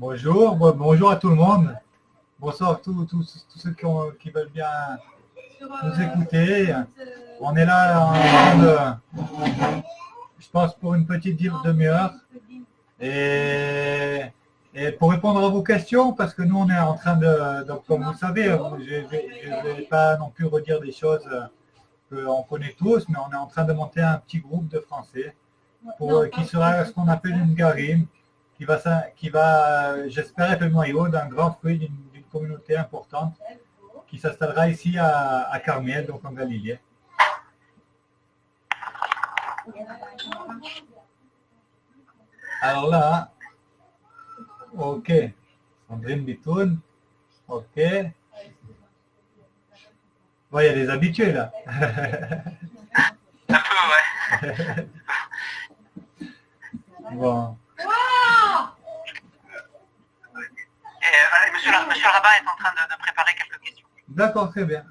Bonjour, bonjour à tout le monde. Bonsoir à tous ceux qui veulent bien nous écouter. On est là en train de, je pense, pour une petite demi-heure. Et pour répondre à vos questions, parce que nous, on est en train donc comme vous le savez, je ne vais pas non plus redire des choses qu'on connaît tous, mais on est en train de monter un petit groupe de Français qui sera ce qu'on appelle une garim, qui va j'espère, être le noyau d'un grand fruit d'une communauté importante qui s'installera ici à Carmel, donc en Galilée. Alors là, ok, Sandrine Bitoun, ok. Bon, il y a des habitués là. Un peu, ouais. Bon. Et monsieur le rabbin est en train de préparer quelques questions. D'accord, très bien.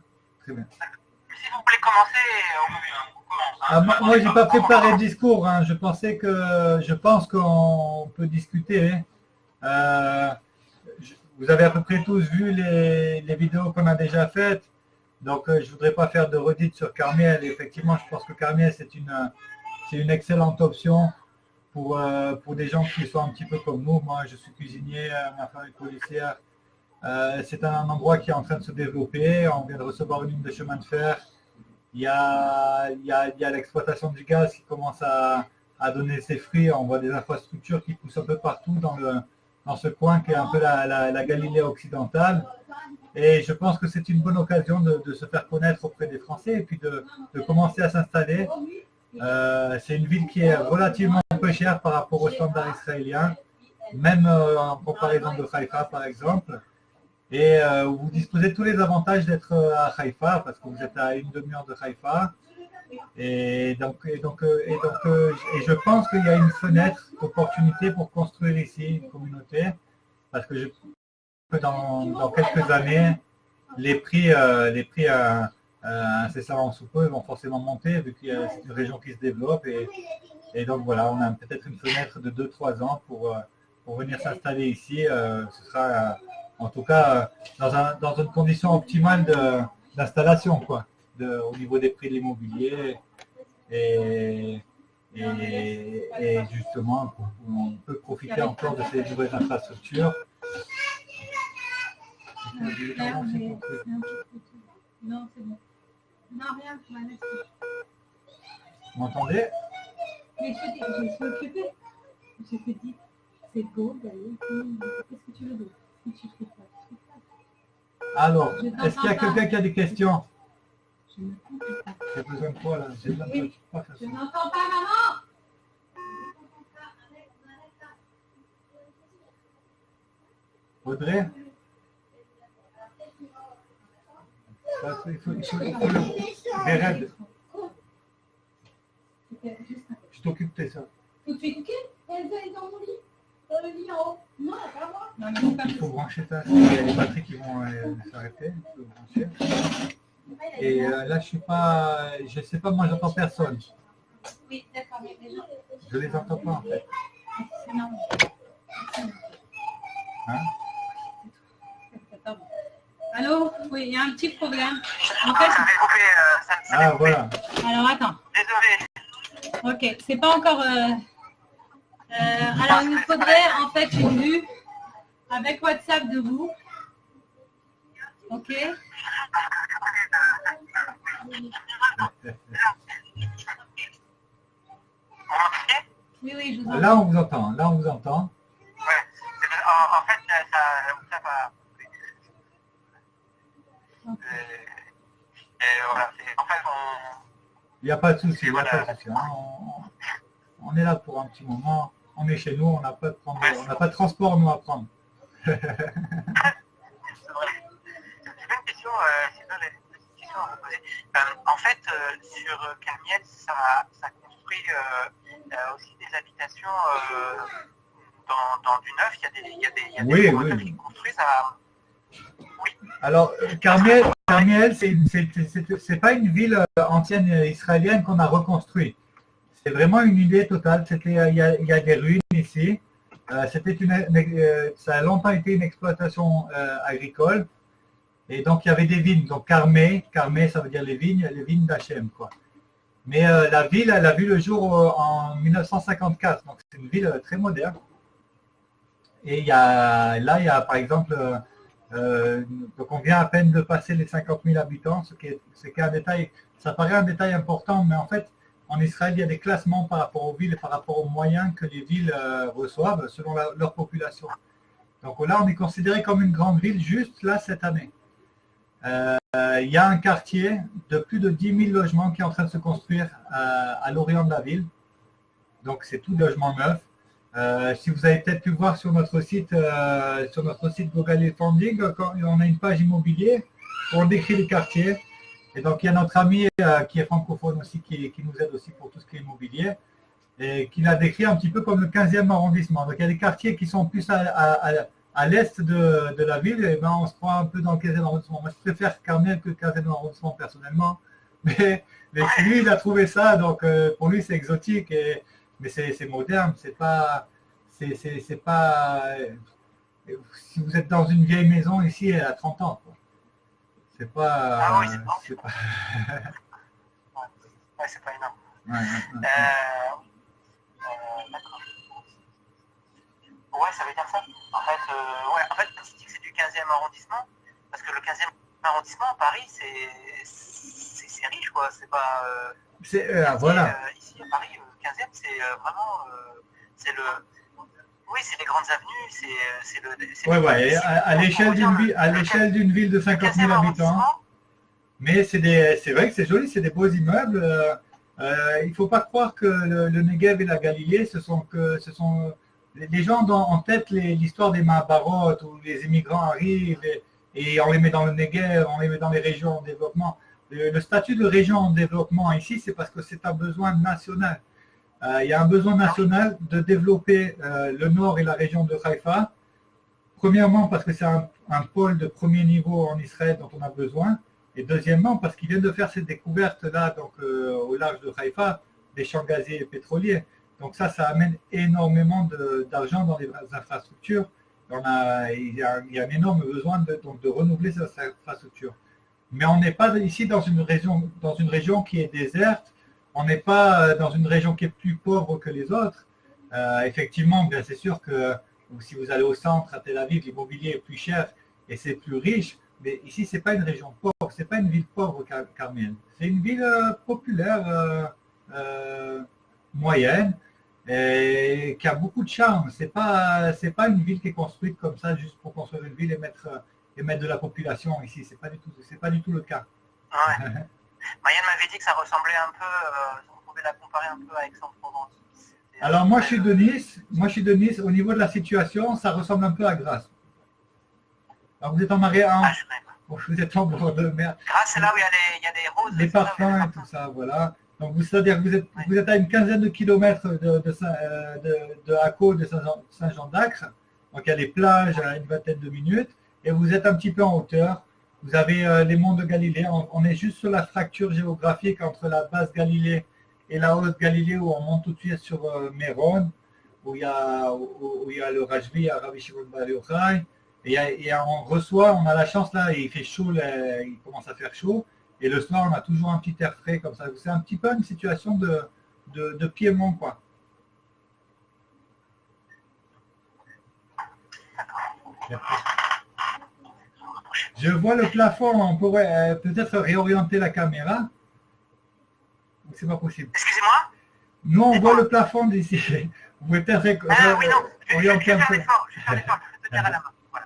Très bien. Si vous voulez commencer, on commence. Moi, je n'ai pas préparé le discours. Hein. Je pense qu'on peut discuter. Vous avez à peu près tous vu les vidéos qu'on a déjà faites. Donc, je ne voudrais pas faire de redite sur Carmel. Effectivement, je pense que Carmel, c'est une excellente option pour des gens qui sont un petit peu comme nous. Moi, je suis cuisinier, ma femme est policière. C'est un endroit qui est en train de se développer. On vient de recevoir une ligne de chemin de fer. Il y a l'exploitation du gaz qui commence à donner ses fruits. On voit des infrastructures qui poussent un peu partout dans ce coin qui est un peu la Galilée occidentale. Et je pense que c'est une bonne occasion de se faire connaître auprès des Français et puis de commencer à s'installer. C'est une ville qui est relativement peu chère par rapport aux standards israéliens, même en comparaison de Haïfa par exemple. Et vous disposez de tous les avantages d'être à Haïfa parce que vous êtes à une demi-heure de Haïfa. Et je pense qu'il y a une fenêtre d'opportunité pour construire ici une communauté parce que dans quelques années, les prix incessamment sous peu vont forcément monter vu qu'il y a une région qui se développe. Et donc voilà, on a peut-être une fenêtre de 2-3 ans pour venir s'installer ici. Ce sera en tout cas dans une condition optimale d'installation, quoi, au niveau des prix de l'immobilier. Et justement, on peut profiter encore de ces nouvelles infrastructures. Non, c'est bon. Non, rien, Vous m'entendez? Mais je suis occupée. Je te dis, c'est beau d'aller. Qu'est-ce que tu veux dire? Alors, est-ce qu'il y a quelqu'un qui a des questions? Je ne comprends pas. J'ai besoin de quoi là? J'ai besoin de Oui. pas faire ça. Je n'entends pas, maman. Audrey? Il faut Béred, je t'occupe de ça. Tout de suite, ok? Elle est dans mon lit. Dans le lit en haut. Non, pas moi. Non, mais Il faut brancher ça. Il y a les batteries qui vont s'arrêter. Il faut brancher. Et là, je sais pas, moi, j'entends personne. Oui, d'accord, mais les gens. Je les entends pas en fait. C'est normal. Hein? Allô? Oui, il y a un petit problème. En Ça fait, avait coupé, ça avait coupé. Voilà. alors attends. Désolé. Ok, c'est pas encore. Alors, il nous faudrait en fait une vue avec WhatsApp de vous. Ok. Oui, oui, je vous entends. Là, on vous entend. Là, on vous entend. Ouais. En fait, ça va. Et voilà. En fait, Il n'y a pas de souci. Il y a Voilà. pas de souci, hein. On est là pour un petit moment. On est chez nous. On n'a pas de transport, nous, à prendre. c'est vrai. J'ai une question, sinon une question à vous poser. En fait, sur Carmiel, ça construit aussi des habitations dans du neuf. Il y a des Oui, promoteurs oui. qui construisent ça. Oui. Alors, Carmiel, c'est pas une ville ancienne israélienne qu'on a reconstruite. C'est vraiment une idée totale. Il y a des ruines ici. Ça a longtemps été une exploitation agricole. Et donc, il y avait des vignes. Donc, Carmé, ça veut dire les vignes d'Hachem, quoi. Mais la ville, elle a vu le jour en 1954. Donc, c'est une ville très moderne. Et il y a par exemple, donc on vient à peine de passer les 50 000 habitants, ce qui est un détail, ça paraît un détail important, mais en fait, en Israël, il y a des classements par rapport aux villes et par rapport aux moyens que les villes reçoivent selon leur population. Donc là, on est considéré comme une grande ville juste là cette année. Il y a un quartier de plus de 10 000 logements qui est en train de se construire à l'orient de la ville. Donc c'est tout logement neuf. Si vous avez peut-être pu voir sur notre site Gogalil Funding, on a une page immobilier où on décrit les quartiers. Et donc il y a notre ami qui est francophone aussi, qui nous aide aussi pour tout ce qui est immobilier, et qui l'a décrit un petit peu comme le 15e arrondissement. Donc il y a des quartiers qui sont plus à l'est de la ville, et ben on se croit un peu dans le 15e arrondissement. Moi je préfère Carmel que le 15e arrondissement personnellement, mais lui il a trouvé ça, donc pour lui c'est exotique. Mais c'est moderne, c'est pas. Si vous êtes dans une vieille maison ici, elle a 30 ans. Quoi. C'est pas. Ah oui, c'est pas. Ouais, c'est pas énorme. Ouais. D'accord. Ouais, ça veut dire ça. En fait, quand tu dis que c'est du 15e arrondissement, parce que le 15e arrondissement à Paris, c'est riche, quoi. C'est pas. Voilà. Ici à Paris, 15e, c'est vraiment, c'est le, oui, c'est les grandes avenues, c'est le. Ouais. À l'échelle d'une ville de 50 000 habitants. Mais c'est vrai que c'est joli, c'est des beaux immeubles. Il ne faut pas croire que le Negev et la Galilée, ce sont les gens ont en tête l'histoire des Mahabarot où les immigrants arrivent et on les met dans le Negev, on les met dans les régions en développement. Le statut de région en développement ici, c'est parce que c'est un besoin national. Il y a un besoin national de développer le nord et la région de Haïfa. Premièrement, parce que c'est un pôle de premier niveau en Israël dont on a besoin. Et deuxièmement, parce qu'ils viennent de faire ces découvertes-là, donc au large de Haïfa, des champs gaziers et pétroliers. Donc ça amène énormément d'argent dans les infrastructures. Il y a un énorme besoin de renouveler ces infrastructures. Mais on n'est pas ici dans une région qui est déserte. On n'est pas dans une région qui est plus pauvre que les autres. Effectivement, bien c'est sûr que si vous allez au centre, à Tel Aviv, l'immobilier est plus cher et c'est plus riche. Mais ici, ce n'est pas une région pauvre, ce n'est pas une ville pauvre, Carmel. C'est une ville populaire, moyenne, et qui a beaucoup de charme. C'est pas une ville qui est construite comme ça, juste pour construire une ville et mettre de la population ici. C'est pas du tout le cas. Ouais. Marianne m'avait dit que ça ressemblait un peu, on pouvait la comparer un peu à Aix-en-Provence. Alors moi je suis de Nice. Au niveau de la situation, ça ressemble un peu à Grasse. Alors vous êtes en marée 1, vous êtes en bord de mer. Grasse, c'est là où il y a des roses. Les parfums et tout ça, voilà. Donc c'est-à-dire que vous êtes à une quinzaine de kilomètres de Acco, de Saint-Jean-d'Acre. Donc il y a les plages à une vingtaine de minutes. Et vous êtes un petit peu en hauteur. Vous avez les monts de Galilée. On est juste sur la fracture géographique entre la basse Galilée et la haute Galilée où on monte tout de suite sur Méron, où il y a le Rajvi, à Rabbi Shimon Bar Yochai. Et on a la chance là, il fait chaud, il commence à faire chaud. Et le soir, on a toujours un petit air frais comme ça. C'est un petit peu une situation de Piémont, quoi. Je vois le plafond, on pourrait peut-être réorienter la caméra. C'est pas possible. Excusez-moi. Nous, on voit le plafond d'ici. Vous pouvez peut-être oui, non. Je vais faire l'effort. Je vais te dire à la main. Voilà.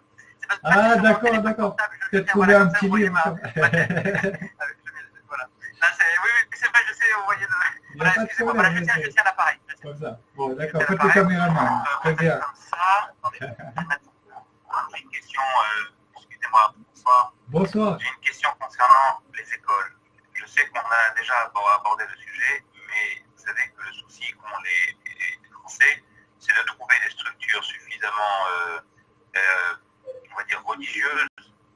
Ah, d'accord. Peut-être trouver un petit livre. Voilà. Là, oui, c'est vrai, je sais, vous voyez le. Voilà, excusez-moi, voilà, je tiens l'appareil. Comme ça. Bon, d'accord, faites le caméraman. Très bien. Comme ça. Attendez. J'ai une question, excusez-moi, bonsoir. Bonsoir. J'ai une question concernant les écoles. Je sais qu'on a déjà abordé le sujet, mais vous savez que le souci qu'ont les Français, c'est de trouver des structures suffisamment, on va dire, religieuses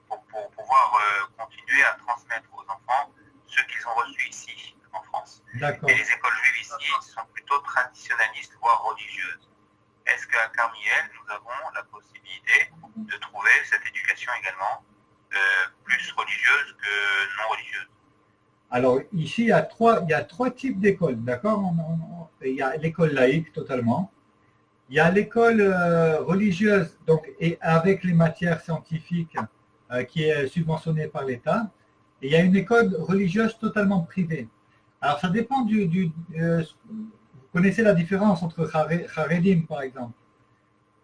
pour pouvoir continuer à transmettre aux enfants ce qu'ils ont reçu ici, en France. D'accord. Et les écoles juives ici sont plutôt traditionnalistes, voire religieuses. Est-ce qu'à Carmiel, nous avons la possibilité de trouver cette éducation également plus religieuse que non religieuse. Alors ici, il y a trois types d'écoles, d'accord? Il y a l'école laïque totalement. Il y a l'école religieuse, donc, et avec les matières scientifiques qui est subventionnée par l'État. Et il y a une école religieuse totalement privée. Alors ça dépend vous connaissez la différence entre Haredim par exemple.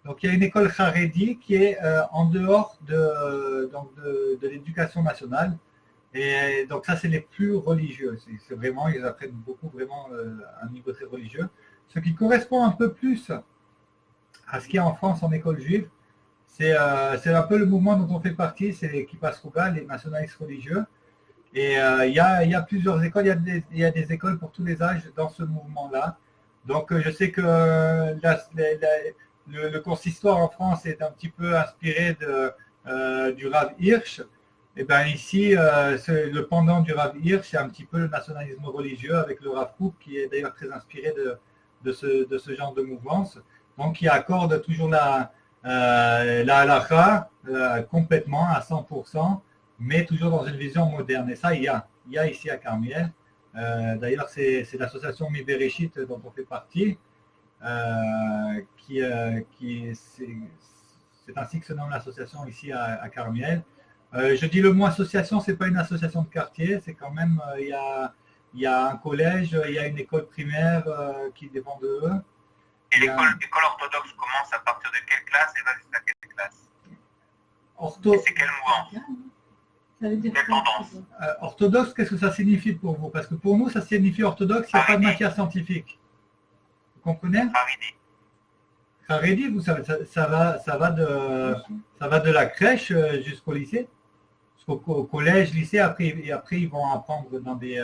Donc il y a une école Haredi qui est en dehors de l'éducation nationale. Et donc ça c'est les plus religieux. C'est vraiment, ils apprennent beaucoup vraiment à un niveau très religieux. Ce qui correspond un peu plus à ce qu'il y a en France en école juive, c'est un peu le mouvement dont on fait partie, c'est les Kippas Ruga, les nationalistes religieux. Et il y a plusieurs écoles, il y a des écoles pour tous les âges dans ce mouvement-là. Donc je sais que le consistoire en France est un petit peu inspiré du Rav Hirsch. Et bien ici, le pendant du Rav Hirsch, c'est un petit peu le nationalisme religieux avec le Rav Kook qui est d'ailleurs très inspiré de ce genre de mouvance. Donc qui accorde toujours la halakha complètement à 100%, mais toujours dans une vision moderne. Et ça, il y a ici à Carmiel. D'ailleurs, c'est l'association Mibereshit dont on fait partie, c'est ainsi que se nomme l'association ici à Carmiel. Je dis le mot association, c'est pas une association de quartier, c'est quand même, il y a un collège, il y a une école primaire qui dépend de eux. Et l'école orthodoxe commence à partir de quelle classe et va jusqu'à quelle classe? Et c'est quelle mouvance? Ça veut dire quelle tendance? Orthodoxe, qu'est-ce que ça signifie pour vous? Parce que pour nous, ça signifie orthodoxe, il n'y a pas de matière scientifique. Vous comprenez? Haredi. Haredi, vous savez, ça va de la crèche jusqu'au lycée. Jusqu'au collège, lycée, après ils vont apprendre dans des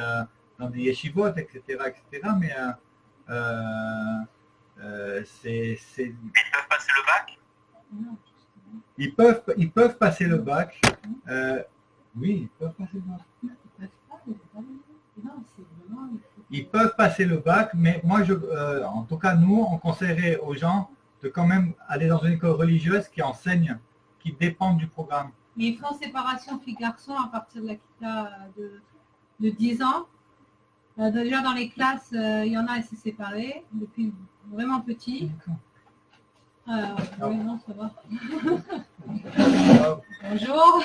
yeshivot, etc. Mais Ils peuvent passer le bac? Ils peuvent passer le bac. Oui, ils peuvent passer le bac. Ils peuvent passer le bac, mais moi, en tout cas, nous, on conseillerait aux gens de quand même aller dans une école religieuse qui enseigne, qui dépend du programme. Mais ils font séparation filles-garçons à partir de la kita de 10 ans. Déjà dans les classes, il y en a, ils s'est séparés depuis vraiment petit. Oui, non, ça va. Bonjour.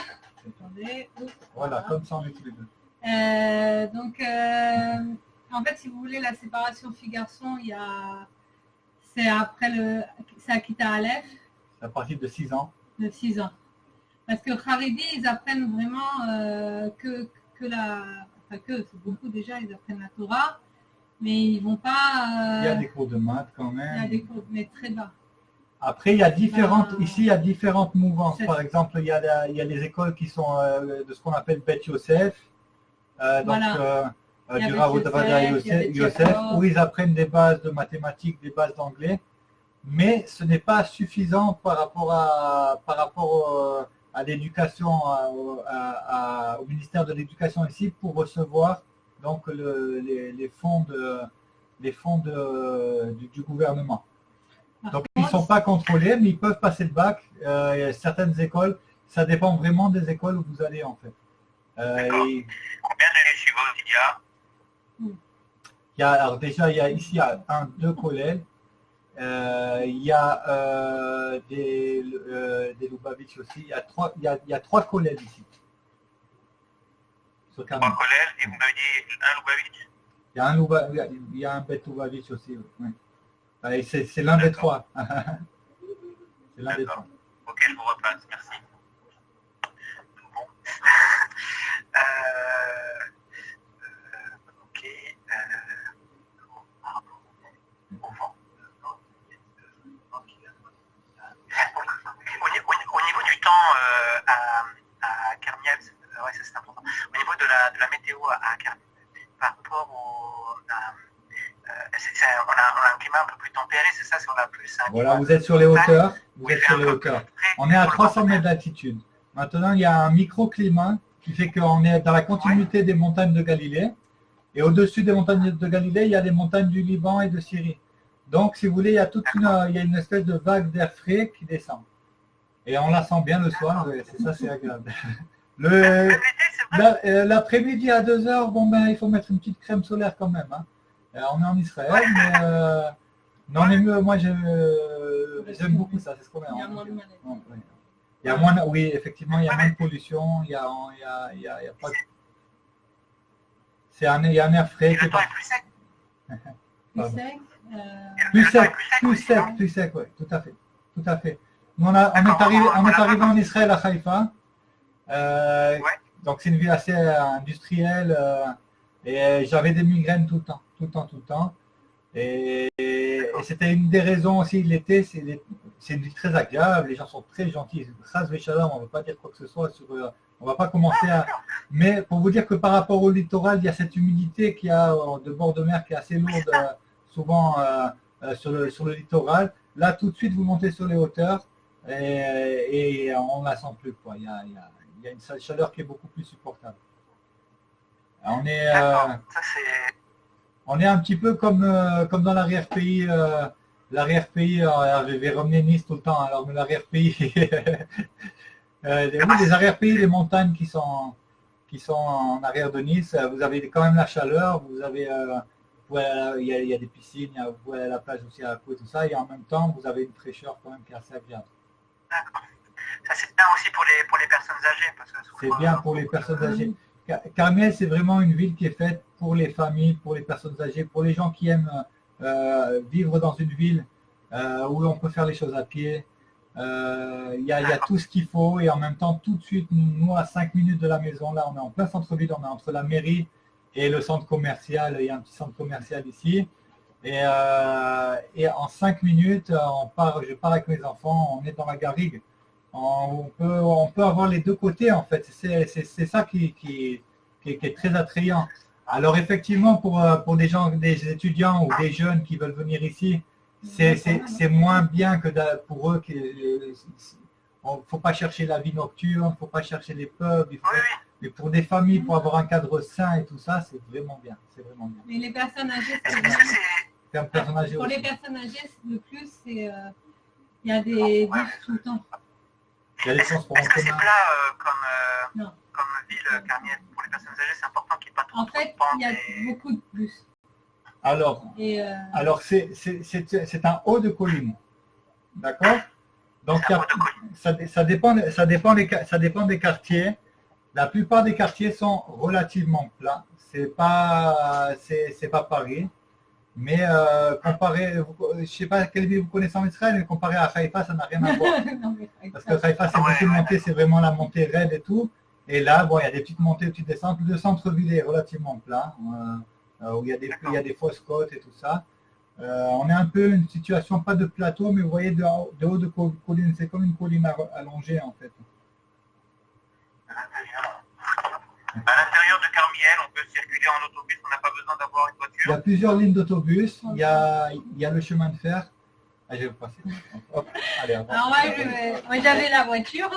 Attendez. Voilà, comme ça on est tous les deux. En fait, si vous voulez, la séparation filles-garçons, c'est à Kita Aleph. C'est à partir de 6 ans. De 6 ans. Parce que Haredi, ils apprennent vraiment c'est beaucoup déjà, ils apprennent la Torah, mais ils vont pas... il y a des cours de maths quand même. Il y a des cours, mais très bas. Après, il y a ici, il y a différentes mouvances. Par exemple, il y a les écoles qui sont de ce qu'on appelle Bet Yosef, du Rav Ovadia Yosef, où ils apprennent des bases de mathématiques, des bases d'anglais, mais ce n'est pas suffisant par rapport à l'éducation, au ministère de l'Éducation ici, pour recevoir donc les fonds du gouvernement. Donc ils ne sont pas contrôlés, mais ils peuvent passer le bac. Certaines écoles, ça dépend vraiment des écoles où vous allez en fait. Combien de yeshivot il y a? Alors déjà, ici, il y a 2 collèges. Il y a des Lubavitch aussi. Il y a 3 collèges ici. 3 collèges, et vous m'avez dit un Lubavitch? Il y a un Bet Lubavitch aussi. Oui. C'est l'un des 3. C'est l'un des 3. Ok, je vous repasse, merci. Bon. Ok. Au niveau du temps à Carmiel, ouais, ça c'est important. Au niveau de la météo à Carmiel, par rapport on a un climat un peu plus tempéré, c'est ça, si on a plus. Voilà, vous êtes sur les hauteurs. On est à 300 mètres d'altitude. Maintenant, il y a un microclimat qui fait qu'on est dans la continuité des montagnes de Galilée. Et au-dessus des montagnes de Galilée, il y a les montagnes du Liban et de Syrie. Donc, si vous voulez, il y a une espèce de vague d'air frais qui descend. Et on la sent bien le soir, c'est ça, c'est agréable. L'après-midi à 2 heures, bon ben, il faut mettre une petite crème solaire quand même. Hein. On est en Israël, mais non, mais moi j'aime beaucoup ça, c'est ce qu'on a. Il y a moins de maladies. Il y a moins, oui, effectivement, il y a moins de pollution, il y a pas de... il y a un air frais. Le temps est plus sec. Plus sec, oui, tout à fait. Nous, on est arrivé en Israël à Haïfa. Donc c'est une ville assez industrielle et j'avais des migraines tout le temps. Et c'était une des raisons aussi de l'été, c'est une ville très agréable, les gens sont très gentils. Chas v'shalom, on ne veut pas dire quoi que ce soit sur on ne va pas commencer à... Mais pour vous dire que par rapport au littoral, il y a cette humidité qu'il y a de bord de mer qui est assez lourde souvent sur le littoral. Là, tout de suite, vous montez sur les hauteurs et on ne la sent plus, quoi. Il y a une chaleur qui est beaucoup plus supportable. On est un petit peu comme dans l'arrière-pays. Alors je vais ramener Nice tout le temps, alors mais l'arrière-pays, les arrière-pays, les montagnes qui sont en arrière de Nice, vous avez quand même la chaleur, vous avez, il y a des piscines, vous pouvez aller à la plage aussi à côté, tout ça, et en même temps, vous avez une fraîcheur quand même qui est assez agréable. D'accord. Ça c'est bien aussi pour les personnes âgées. C'est bien pour les personnes âgées. Carmel, c'est vraiment une ville qui est faite pour les familles, pour les personnes âgées, pour les gens qui aiment vivre dans une ville où on peut faire les choses à pied. Il y a tout ce qu'il faut et en même temps, tout de suite, nous, à 5 minutes de la maison, là, on est en plein centre-ville, on est entre la mairie et le centre commercial. Il y a un petit centre commercial ici. Et en 5 minutes, je pars avec mes enfants, on est dans la garrigue. On peut avoir les deux côtés en fait, c'est ça qui est très attrayant. Alors effectivement pour des étudiants ou des jeunes qui veulent venir ici, c'est moins bien que pour eux. Il ne faut pas chercher la vie nocturne, il ne faut pas chercher les pubs, mais pour des familles, pour avoir un cadre sain et tout ça, c'est vraiment bien. Mais les personnes âgées, pour les personnes âgées, le plus, c'est il y a des bus tout le temps. Est-ce que c'est plat comme ville, Carmiel, pour les personnes âgées, c'est important qu'il n'y ait pas trop en fait, il y a beaucoup de bus. Alors c'est un haut de colline, d'accord? Donc ça dépend des quartiers. La plupart des quartiers sont relativement plats. C'est pas Paris. Mais comparé, je ne sais pas quelle ville vous connaissez en Israël, mais comparé à Haïfa, ça n'a rien à voir. Parce que Haïfa, c'est beaucoup de montée, c'est vraiment la montée raide et tout. Et là, bon, il y a des petites montées, des petites descentes. Le centre-ville est relativement plat, où il y a des fausses côtes et tout ça. On est un peu une situation, pas de plateau, mais vous voyez, de haut de colline, c'est comme une colline allongée en fait. À l'intérieur de Carmiel, on peut circuler en autobus, on n'a pas besoin d'avoir une voiture. Il y a plusieurs lignes d'autobus, il y a le chemin de fer. Ah, je vais passer. Hop, allez, alors moi j'avais la voiture,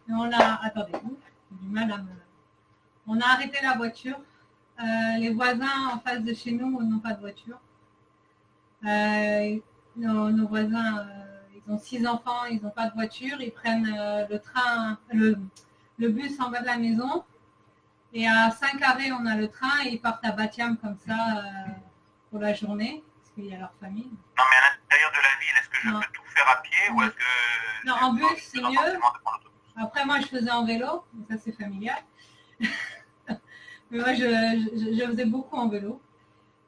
mais attendez, j'ai du mal à me... On a arrêté la voiture. Les voisins en face de chez nous n'ont pas de voiture. Nos voisins, ils ont 6 enfants, ils n'ont pas de voiture, ils prennent le train, le bus en bas de la maison. Et à 5 arrêts, on a le train et ils partent à Batiam comme ça pour la journée, parce qu'il y a leur famille. Non, mais à l'intérieur de la ville, est-ce que je peux tout faire à pied ou est-ce que... Non, en bus, c'est mieux. Après, moi, je faisais en vélo, mais ça, c'est familial. Mais moi, je faisais beaucoup en vélo.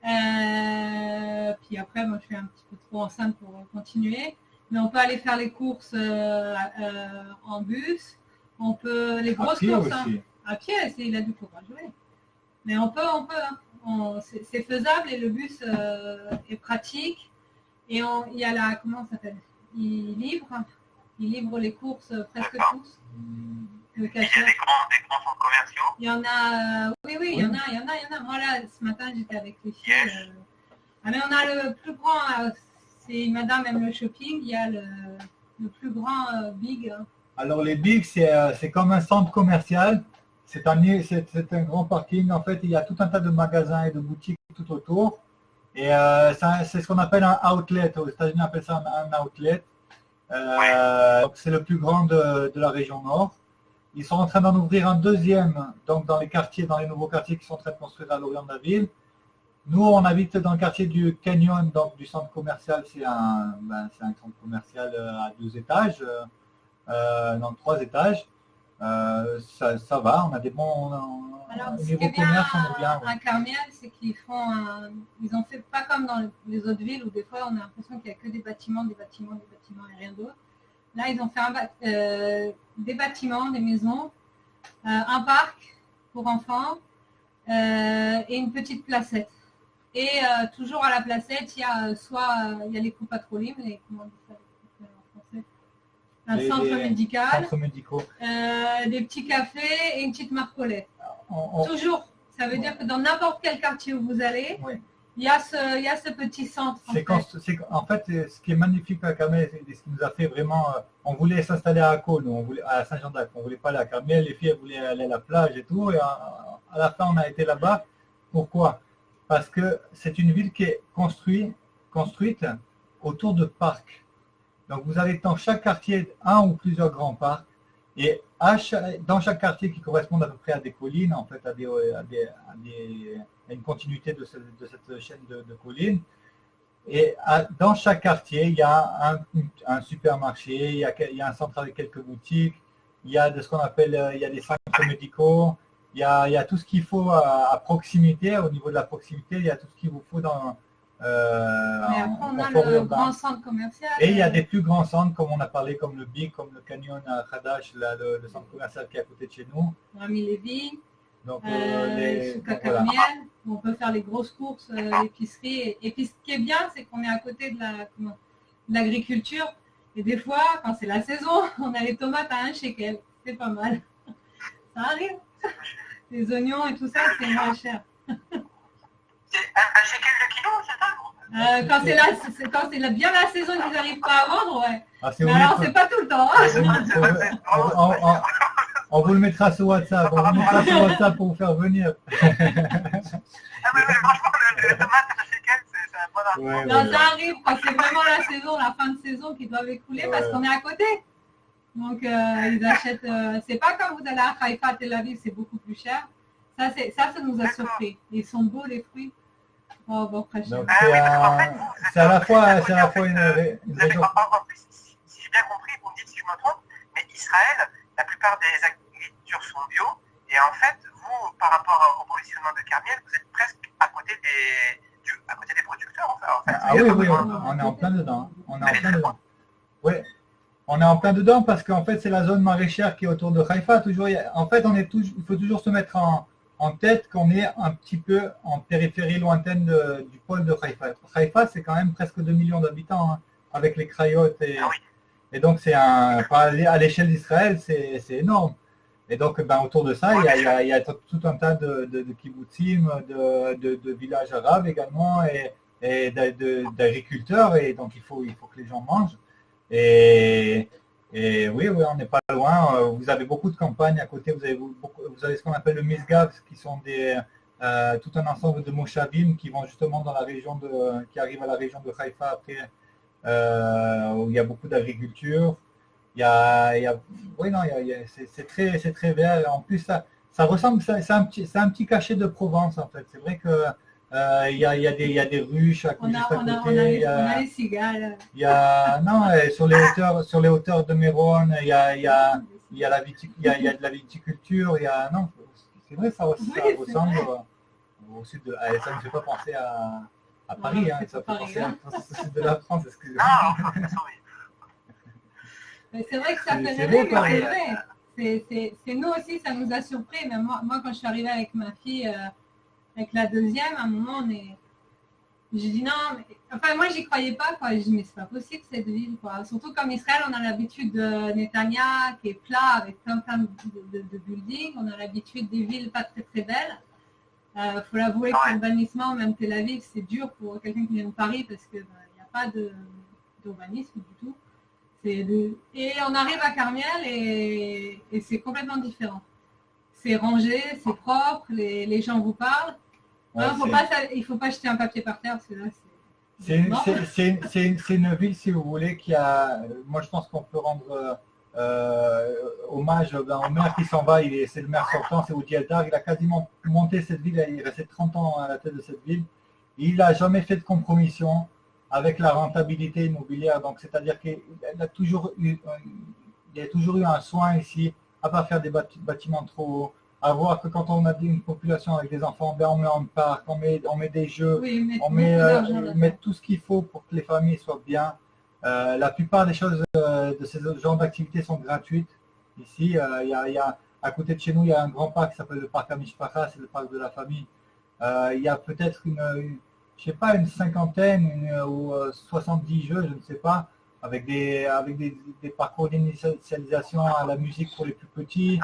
Puis après, moi, je suis un petit peu trop enceinte pour continuer. Mais on peut aller faire les courses en bus. On peut... Les grosses courses... À pied, il a du courage, oui. Mais on peut, c'est faisable et le bus est pratique. Et il y a comment ça s'appelle? Il livre les courses presque tous. Le cacheur. Il y a des grands centres commerciaux. Il y en a, oui, il y en a. Moi là, ce matin, j'étais avec les filles. Mais on a le plus grand, c'est madame aime le shopping, il y a le plus grand big. Alors les big, c'est comme un centre commercial. C'est un grand parking. En fait, il y a tout un tas de magasins et de boutiques tout autour. Et c'est ce qu'on appelle un outlet. Aux États-Unis, on appelle ça un outlet. Donc c'est le plus grand de la région nord. Ils sont en train d'en ouvrir un deuxième, donc dans les quartiers, dans les nouveaux quartiers qui sont en train de construire à l'orient de la ville. Nous, on habite dans le quartier du Canyon, donc du centre commercial. C'est un centre commercial à 12 étages, non, 3 étages. Ça va, on a des bons. Alors, Au ce qui niveau est bien commerce, on est bien. à Carmiel, c'est qu'ils ils ont fait pas comme dans les autres villes où des fois on a l'impression qu'il n'y a que des bâtiments et rien d'autre. Là, ils ont fait des bâtiments, des maisons, un parc pour enfants et une petite placette. Et toujours à la placette, il y a il y a les co-patrolling, comment on dit ça en français, un centre médical, centres médicaux. des petits cafés et une petite marcolette. Toujours, ça veut dire que dans n'importe quel quartier où vous allez, oui. il y a ce petit centre. En fait, ce qui est magnifique à Carmel, et ce qui nous a fait vraiment, on voulait s'installer à Akko, à Saint-Jean-d'Acre, on voulait pas aller à Carmel, les filles elles voulaient aller à la plage et tout, et à la fin on a été là-bas. Pourquoi? Parce que c'est une ville qui est construite autour de parcs. Donc vous avez dans chaque quartier un ou plusieurs grands parcs, et dans chaque quartier qui correspond à peu près à des collines, en fait à une continuité de cette chaîne de collines. Et dans chaque quartier, il y a un supermarché, il y a un centre avec quelques boutiques, il y a de ce qu'on appelle, il y a des centres médicaux, il y a tout ce qu'il faut à proximité. Au niveau de la proximité, il y a tout ce qu'il vous faut dans mais après, on a le grand centre commercial. Et il y a des plus grands centres, comme on a parlé, comme le Big, comme le Canyon à Hadash, le centre commercial qui est à côté de chez nous. Rami Lévy, donc, Carmiel, on peut faire les grosses courses, l'épicerie. Et puis ce qui est bien, c'est qu'on est à côté de l'agriculture. Et des fois, quand c'est la saison, on a les tomates à 1 shekel. C'est pas mal. Ça arrive. Les oignons et tout ça, c'est moins cher. C'est 1 shekel le kilo, c'est ça? Quand c'est bien la saison qu'ils n'arrivent pas à vendre, ouais. Mais alors, c'est pas tout le temps. Hein. On vous le mettra sur WhatsApp. On vous mettra sur WhatsApp pour vous faire venir. Mais franchement, le tomate à 1 shekel, c'est un bon argument. Non, ça arrive quand c'est vraiment la saison, la fin de saison qu'ils doivent écouler parce qu'on est à côté. Donc, ils achètent. C'est pas comme vous allez à Haïfa, Tel Aviv, c'est beaucoup plus cher. Ça nous a surpris. Ils sont beaux, les fruits. Oh, bon, très cher. C'est à la fois une région. En plus, si j'ai bien compris, vous me dites si je me trompe, mais Israël, la plupart des agricultures sont bio. Et en fait, vous, par rapport au positionnement de Carmiel, vous êtes presque à côté des producteurs. En fait. Ah oui, on est en plein dedans. Oui. On est en plein dedans parce qu'en fait, c'est la zone maraîchère qui est autour de Haïfa. En fait, il faut toujours se mettre en tête qu'on est un petit peu en périphérie lointaine du pôle de Haïfa. Haïfa, c'est quand même presque 2 millions d'habitants, hein, avec les Krayotes. Et donc, à l'échelle d'Israël, c'est énorme. Et donc, autour de ça, il y a tout un tas de kibbutzim, de villages arabes également, et d'agriculteurs. Et donc, il faut que les gens mangent. Et oui, on n'est pas loin. Vous avez beaucoup de campagnes à côté. Vous avez ce qu'on appelle le Misgav, qui sont tout un ensemble de moshavim qui vont justement dans la région qui arrivent à la région de Haïfa après, où il y a beaucoup d'agriculture. C'est très vert. En plus, ça ressemble, c'est un petit cachet de Provence en fait. C'est vrai que il y a des ruches à côté. On a les cigales. Sur les hauteurs de Méron, il y a de la viticulture. C'est vrai, ça ressemble au sud de. Ça ne fait pas penser à Paris, ça fait penser au sud de la France, excusez-moi. Mais c'est vrai que ça fait rêver, c'est nous aussi, ça nous a surpris. Mais moi, quand je suis arrivée avec ma fille. Avec la deuxième, à un moment, j'ai dit non, moi j'y croyais pas, quoi. J'ai dit mais c'est pas possible cette ville, quoi. Surtout comme Israël, on a l'habitude de Netanya qui est plat avec plein de buildings, on a l'habitude des villes pas très très belles. Faut l'avouer que l'urbanisme, même Tel Aviv, c'est dur pour quelqu'un qui vient de Paris parce qu'il n'y a pas d'urbanisme du tout. Et on arrive à Carmiel et c'est complètement différent. C'est rangé, c'est propre, les gens vous parlent. Il ne faut pas jeter un papier par terre, parce que là, c'est une ville, si vous voulez, qui a. Moi, je pense qu'on peut rendre hommage au maire qui s'en va. C'est le maire sortant, c'est Oudi Eldar. Il a quasiment monté cette ville. Il est resté 30 ans à la tête de cette ville. Il n'a jamais fait de compromission avec la rentabilité immobilière. Donc, c'est-à-dire qu'il a toujours eu un soin ici à ne pas faire des bâtiments trop hauts. À voir que quand on a une population avec des enfants, ben on met un parc, on met des jeux, on met tout ce qu'il faut pour que les familles soient bien. La plupart des choses de ces genres d'activités sont gratuites. Ici, à côté de chez nous, il y a un grand parc qui s'appelle le parc Amishpacha, c'est le parc de la famille. Il y a peut-être je sais pas, une cinquantaine ou 70 jeux, je ne sais pas, avec des parcours d'initialisation à la musique pour les plus petits.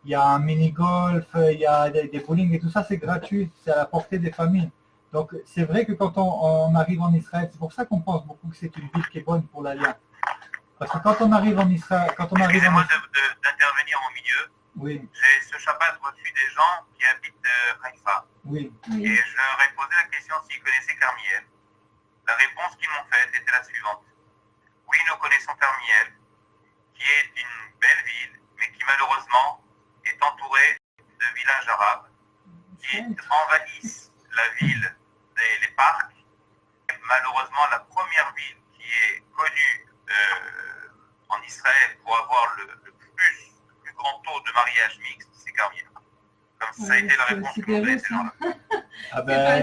Il y a un mini-golf, il y a des bowling et tout ça, c'est gratuit, c'est à la portée des familles. Donc, c'est vrai que quand on arrive en Israël, c'est pour ça qu'on pense beaucoup que c'est une ville qui est bonne pour l'Alliance. Parce que quand on arrive en Israël... Excusez-moi d'intervenir au milieu. Oui. J'ai ce Shabbat reçu des gens qui habitent Haïfa. Oui. Et je leur ai posé la question s'ils connaissaient Carmiel. La réponse qu'ils m'ont faite était la suivante. Oui, nous connaissons Carmiel, qui est une belle ville, mais qui malheureusement est entourée de villages arabes qui envahissent la ville, les parcs. Malheureusement, la première ville qui est connue en Israël pour avoir le plus grand taux de mariage mixte, c'est Carmiel. Comme ça a été la réponse que m'ont fait ces gens-là.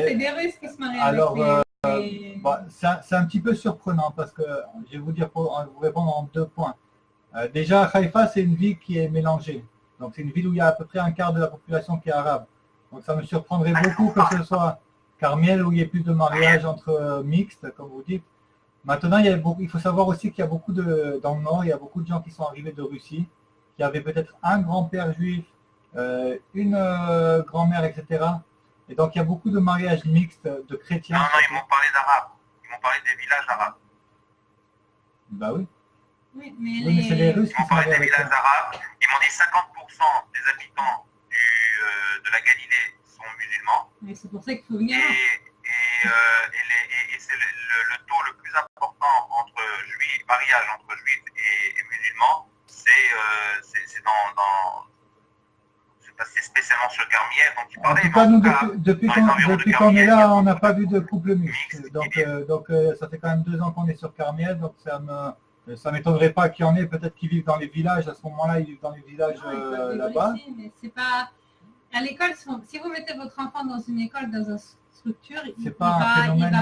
C'est des Russes qui se marient alors, avec c'est un petit peu surprenant parce que je vais vous dire pour vous répondre en 2 points. Déjà, Haïfa, c'est une ville qui est mélangée. Donc, c'est une ville où il y a à peu près un quart de la population qui est arabe. Donc, ça me surprendrait beaucoup que ce soit Carmiel où il y ait plus de mariages entre mixtes, comme vous dites. Maintenant, il faut savoir aussi qu'il y a beaucoup dans le nord, il y a beaucoup de gens qui sont arrivés de Russie, qui avaient peut-être un grand-père juif, une grand-mère, etc. Et donc, il y a beaucoup de mariages mixtes de chrétiens. Non, ils m'ont parlé d'arabes. Ils m'ont parlé des villages arabes. Bah oui. Oui, mais c'est les Russes qui sont des villages arabes. Ils m'ont dit 50% des habitants de la Galilée sont musulmans. Mais c'est pour ça qu'il faut venir. Et c'est le taux le plus important entre mariage entre juifs et musulmans. C'est c'est spécialement sur Carmiel. Donc il parlait. En tout cas, nous, depuis qu'on est là, on n'a pas vu de couple mixte. Donc, ça fait quand même 2 ans qu'on est sur Carmiel. Donc ça m'étonnerait pas qu'il y en ait peut-être qui vivent dans les villages. À ce moment-là, ils vivent dans les villages là-bas. Mais c'est pas à l'école. Si vous mettez votre enfant dans une école, dans une structure, il va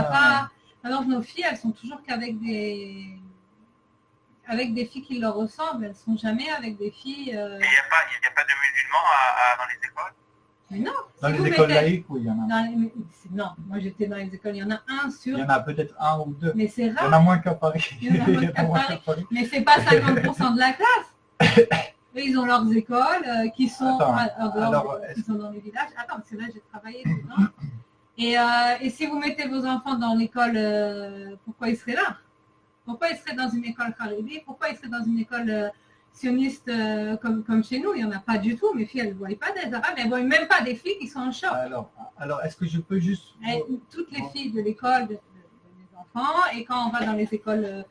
pas. Alors nos filles, elles sont toujours qu'avec des filles qui leur ressemblent. Elles sont jamais avec des filles. Il n'y a pas de musulmans dans les écoles. Mais non. Dans les écoles laïques, oui, il y en a. Non, moi j'étais dans les écoles, il y en a un sur. Il y en a peut-être 1 ou 2. Mais c'est rare. Il y en a moins qu'à Paris. Mais c'est pas 50% de la classe. Eux, ils ont leurs écoles qui sont qui sont dans les villages. Attends, parce que là j'ai travaillé dedans. Et si vous mettez vos enfants dans l'école, pourquoi ils seraient là? Pourquoi ils seraient dans une école Haredi? Pourquoi ils seraient dans une école sioniste comme chez nous? Il n'y en a pas du tout. Mes filles, elles ne voient pas des arabes, elles ne voient même pas des filles qui sont en short. Alors est-ce que je peux juste... Toutes les filles de l'école de mes enfants, et quand on va dans les écoles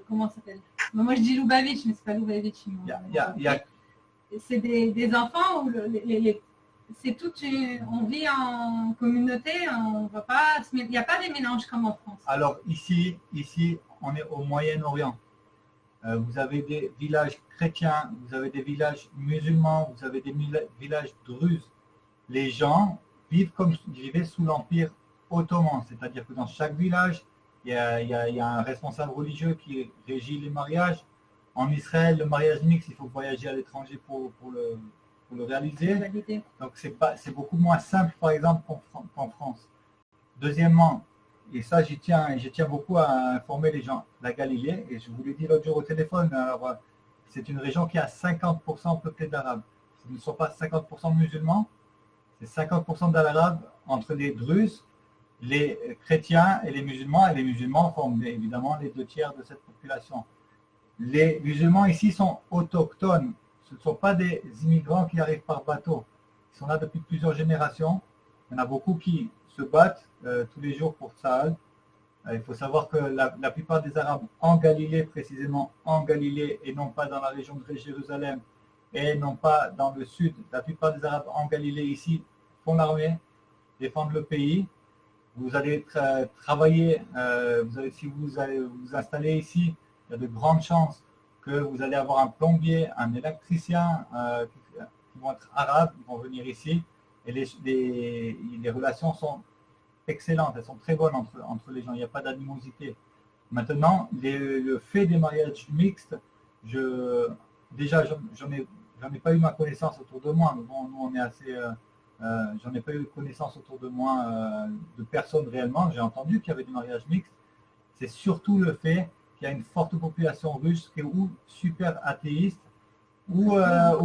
comment ça s'appelle? Moi je dis Lubavitch, mais c'est pas Lubavitch. C'est des enfants où c'est on vit en communauté, on va pas, il n'y a pas des mélanges comme en France. Alors ici, on est au Moyen-Orient. Vous avez des villages chrétiens, vous avez des villages musulmans, vous avez des villages druzes. Les gens vivent comme ils vivaient sous l'Empire ottoman, c'est-à-dire que dans chaque village, il y a un responsable religieux qui régit les mariages. En Israël, le mariage mixte, il faut voyager à l'étranger pour le réaliser. Donc c'est beaucoup moins simple, par exemple, qu'en France. Deuxièmement, et ça j'y tiens beaucoup à informer les gens, la Galilée, et je vous l'ai dit l'autre jour au téléphone, alors c'est une région qui a 50% peuplée d'Arabes. Ce ne sont pas 50% musulmans, c'est 50% d'Arabes entre les Druzes, les chrétiens et les musulmans forment évidemment les 2 tiers de cette population. Les musulmans ici sont autochtones. Ce ne sont pas des immigrants qui arrivent par bateau. Ils sont là depuis plusieurs générations. Il y en a beaucoup qui se battent tous les jours pour Tsahal. Il faut savoir que la plupart des Arabes en Galilée, précisément en Galilée, et non pas dans la région de Jérusalem, et non pas dans le sud, la plupart des Arabes en Galilée ici font l'armée, défendent le pays. Vous allez travailler, si vous allez vous installer ici, il y a de grandes chances que vous allez avoir un plombier, un électricien qui vont être arabes, qui vont venir ici. Et les relations sont excellentes, elles sont très bonnes entre les gens, il n'y a pas d'animosité. Maintenant, le fait des mariages mixtes, déjà, j'en ai pas eu ma connaissance autour de moi, mais bon, nous on est assez... j'en ai pas eu connaissance autour de moi de personnes réellement. J'ai entendu qu'il y avait des mariages mixtes. C'est surtout le fait qu'il y a une forte population russe qui est ou super athéiste ou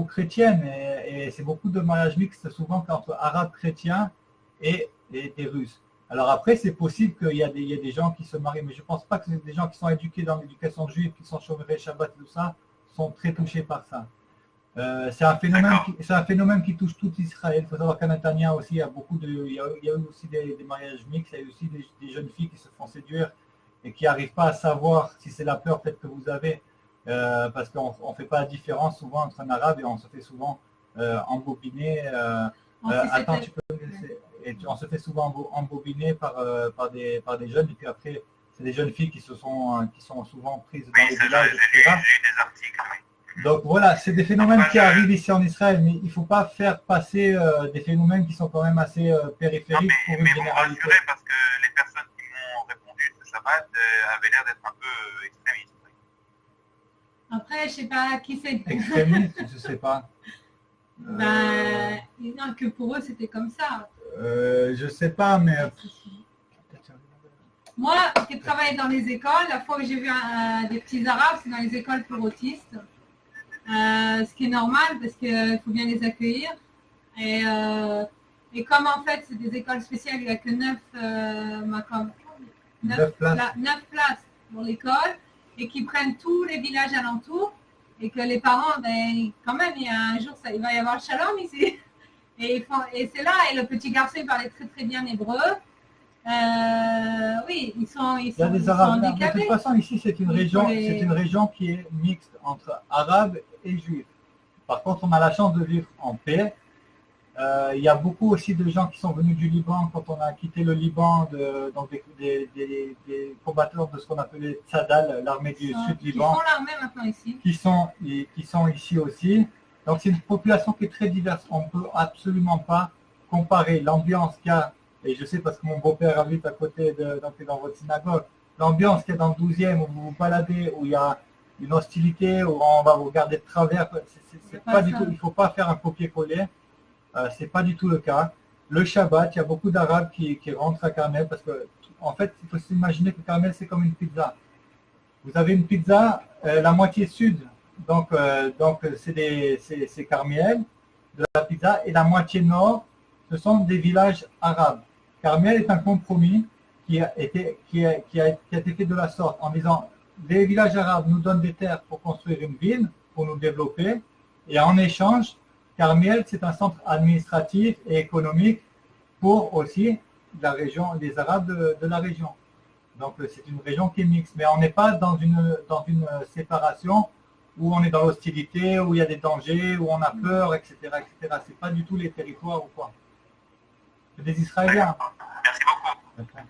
chrétienne. Et c'est beaucoup de mariages mixtes, souvent entre arabes chrétiens et des Russes. Alors après, c'est possible qu'il y a des gens qui se marient, mais je ne pense pas que des gens qui sont éduqués dans l'éducation juive, qui sont chômeurs, Shabbat, tout ça, sont très touchés par ça. C'est un phénomène qui touche tout Israël. Il faut savoir qu'à Netanya aussi, il y a eu aussi des mariages mixtes, il y a eu aussi des jeunes filles qui se font séduire et qui n'arrivent pas à savoir si c'est la peur peut-être que vous avez, parce qu'on ne fait pas la différence souvent entre un arabe et on se fait souvent embobiner. Attends, tu peux me laisser. Et on se fait souvent embobiner par des jeunes, et puis après, c'est des jeunes filles qui sont souvent prises dans les villages, etc. J'ai eu des articles, oui. Donc voilà, c'est des phénomènes qui arrivent ici en Israël, mais il ne faut pas faire passer des phénomènes qui sont quand même assez périphériques pour une généralité. Mais parce que les personnes qui m'ont répondu ce Shabbat avaient l'air d'être un peu extrémistes. Après, je ne sais pas qui c'est. Extrémistes, je ne sais pas. Non, que pour eux, c'était comme ça. Je ne sais pas, mais... Moi, qui travaille dans les écoles, la fois que j'ai vu des petits arabes, c'est dans les écoles pour autistes. Ce qui est normal parce qu'il faut bien les accueillir. Et comme en fait, c'est des écoles spéciales, il n'y a que 9 places pour l'école et qui prennent tous les villages alentours et que les parents, quand même, il y a un jour, il va y avoir le shalom ici. Et c'est là, et le petit garçon, il parlait très très bien hébreu. Oui, ils sont des Arabes. De toute façon, ici, c'est une région qui est mixte entre Arabes et Juifs. Par contre, on a la chance de vivre en paix. Il y a beaucoup aussi de gens qui sont venus du Liban quand on a quitté le Liban, donc des combattants de ce qu'on appelait Tzadal, l'armée du Sud-Liban. Qui font l'armée maintenant ici. Qui sont ici aussi. Donc, c'est une population qui est très diverse. On ne peut absolument pas comparer l'ambiance qu'il y a. Et je sais parce que mon beau-père habite à côté dans votre synagogue. L'ambiance qu'il y a dans le 12e, où vous vous baladez, où il y a une hostilité, où on va vous regarder de travers. C'est pas du tout, il ne faut pas faire un copier-coller. C'est pas du tout le cas. Le Shabbat, il y a beaucoup d'Arabes qui rentrent à Carmel parce que, en fait, il faut s'imaginer que Carmel, c'est comme une pizza. Vous avez une pizza, la moitié sud, donc c'est Carmel, de la pizza, et la moitié nord, ce sont des villages arabes. Carmel est un compromis qui a été fait de la sorte en disant les villages arabes nous donnent des terres pour construire une ville, pour nous développer, et en échange, Carmel, c'est un centre administratif et économique pour aussi la région, les Arabes de la région. Donc c'est une région qui est mixte, mais on n'est pas dans une séparation où on est dans l'hostilité, où il y a des dangers, où on a peur, etc. etc. C'est pas du tout les territoires ou quoi. C'est des Israéliens. Merci beaucoup. Okay.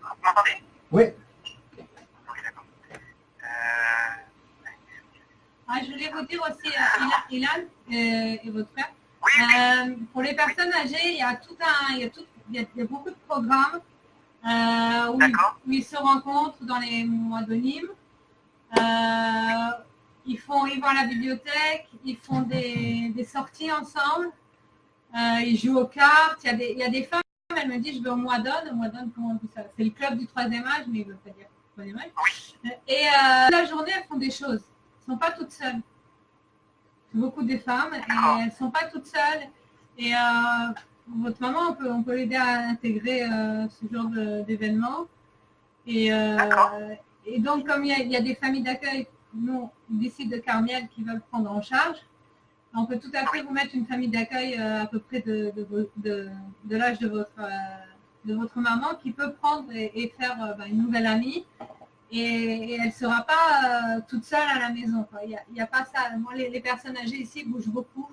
Vous m'entendez? Oui. Oui, d'accord. Je voulais vous dire aussi, Ilan et votre frère, Oui. pour les personnes âgées, il y a beaucoup de programmes où ils se rencontrent dans les mois de Nîmes. Ils vont à la bibliothèque, ils font des sorties ensemble, ils jouent aux cartes. Il y a des femmes, elles me disent je vais au Moadone. Moadone, comment on dit ça? C'est le club du troisième âge, mais ils ne veulent pas dire troisième âge. Oui. Et la journée, elles font des choses. Elles ne sont pas toutes seules. C'est beaucoup des femmes et elles ne sont pas toutes seules. Et votre maman, on peut l'aider à intégrer ce genre d'événement. Et donc, comme il y a des familles d'accueil nous, d'ici de Carmiel, qui veulent prendre en charge, on peut tout à fait vous mettre une famille d'accueil à peu près de l'âge de votre maman qui peut prendre et faire une nouvelle amie. Et elle ne sera pas toute seule à la maison. Il n'y a pas ça. Moi, les personnes âgées ici bougent beaucoup.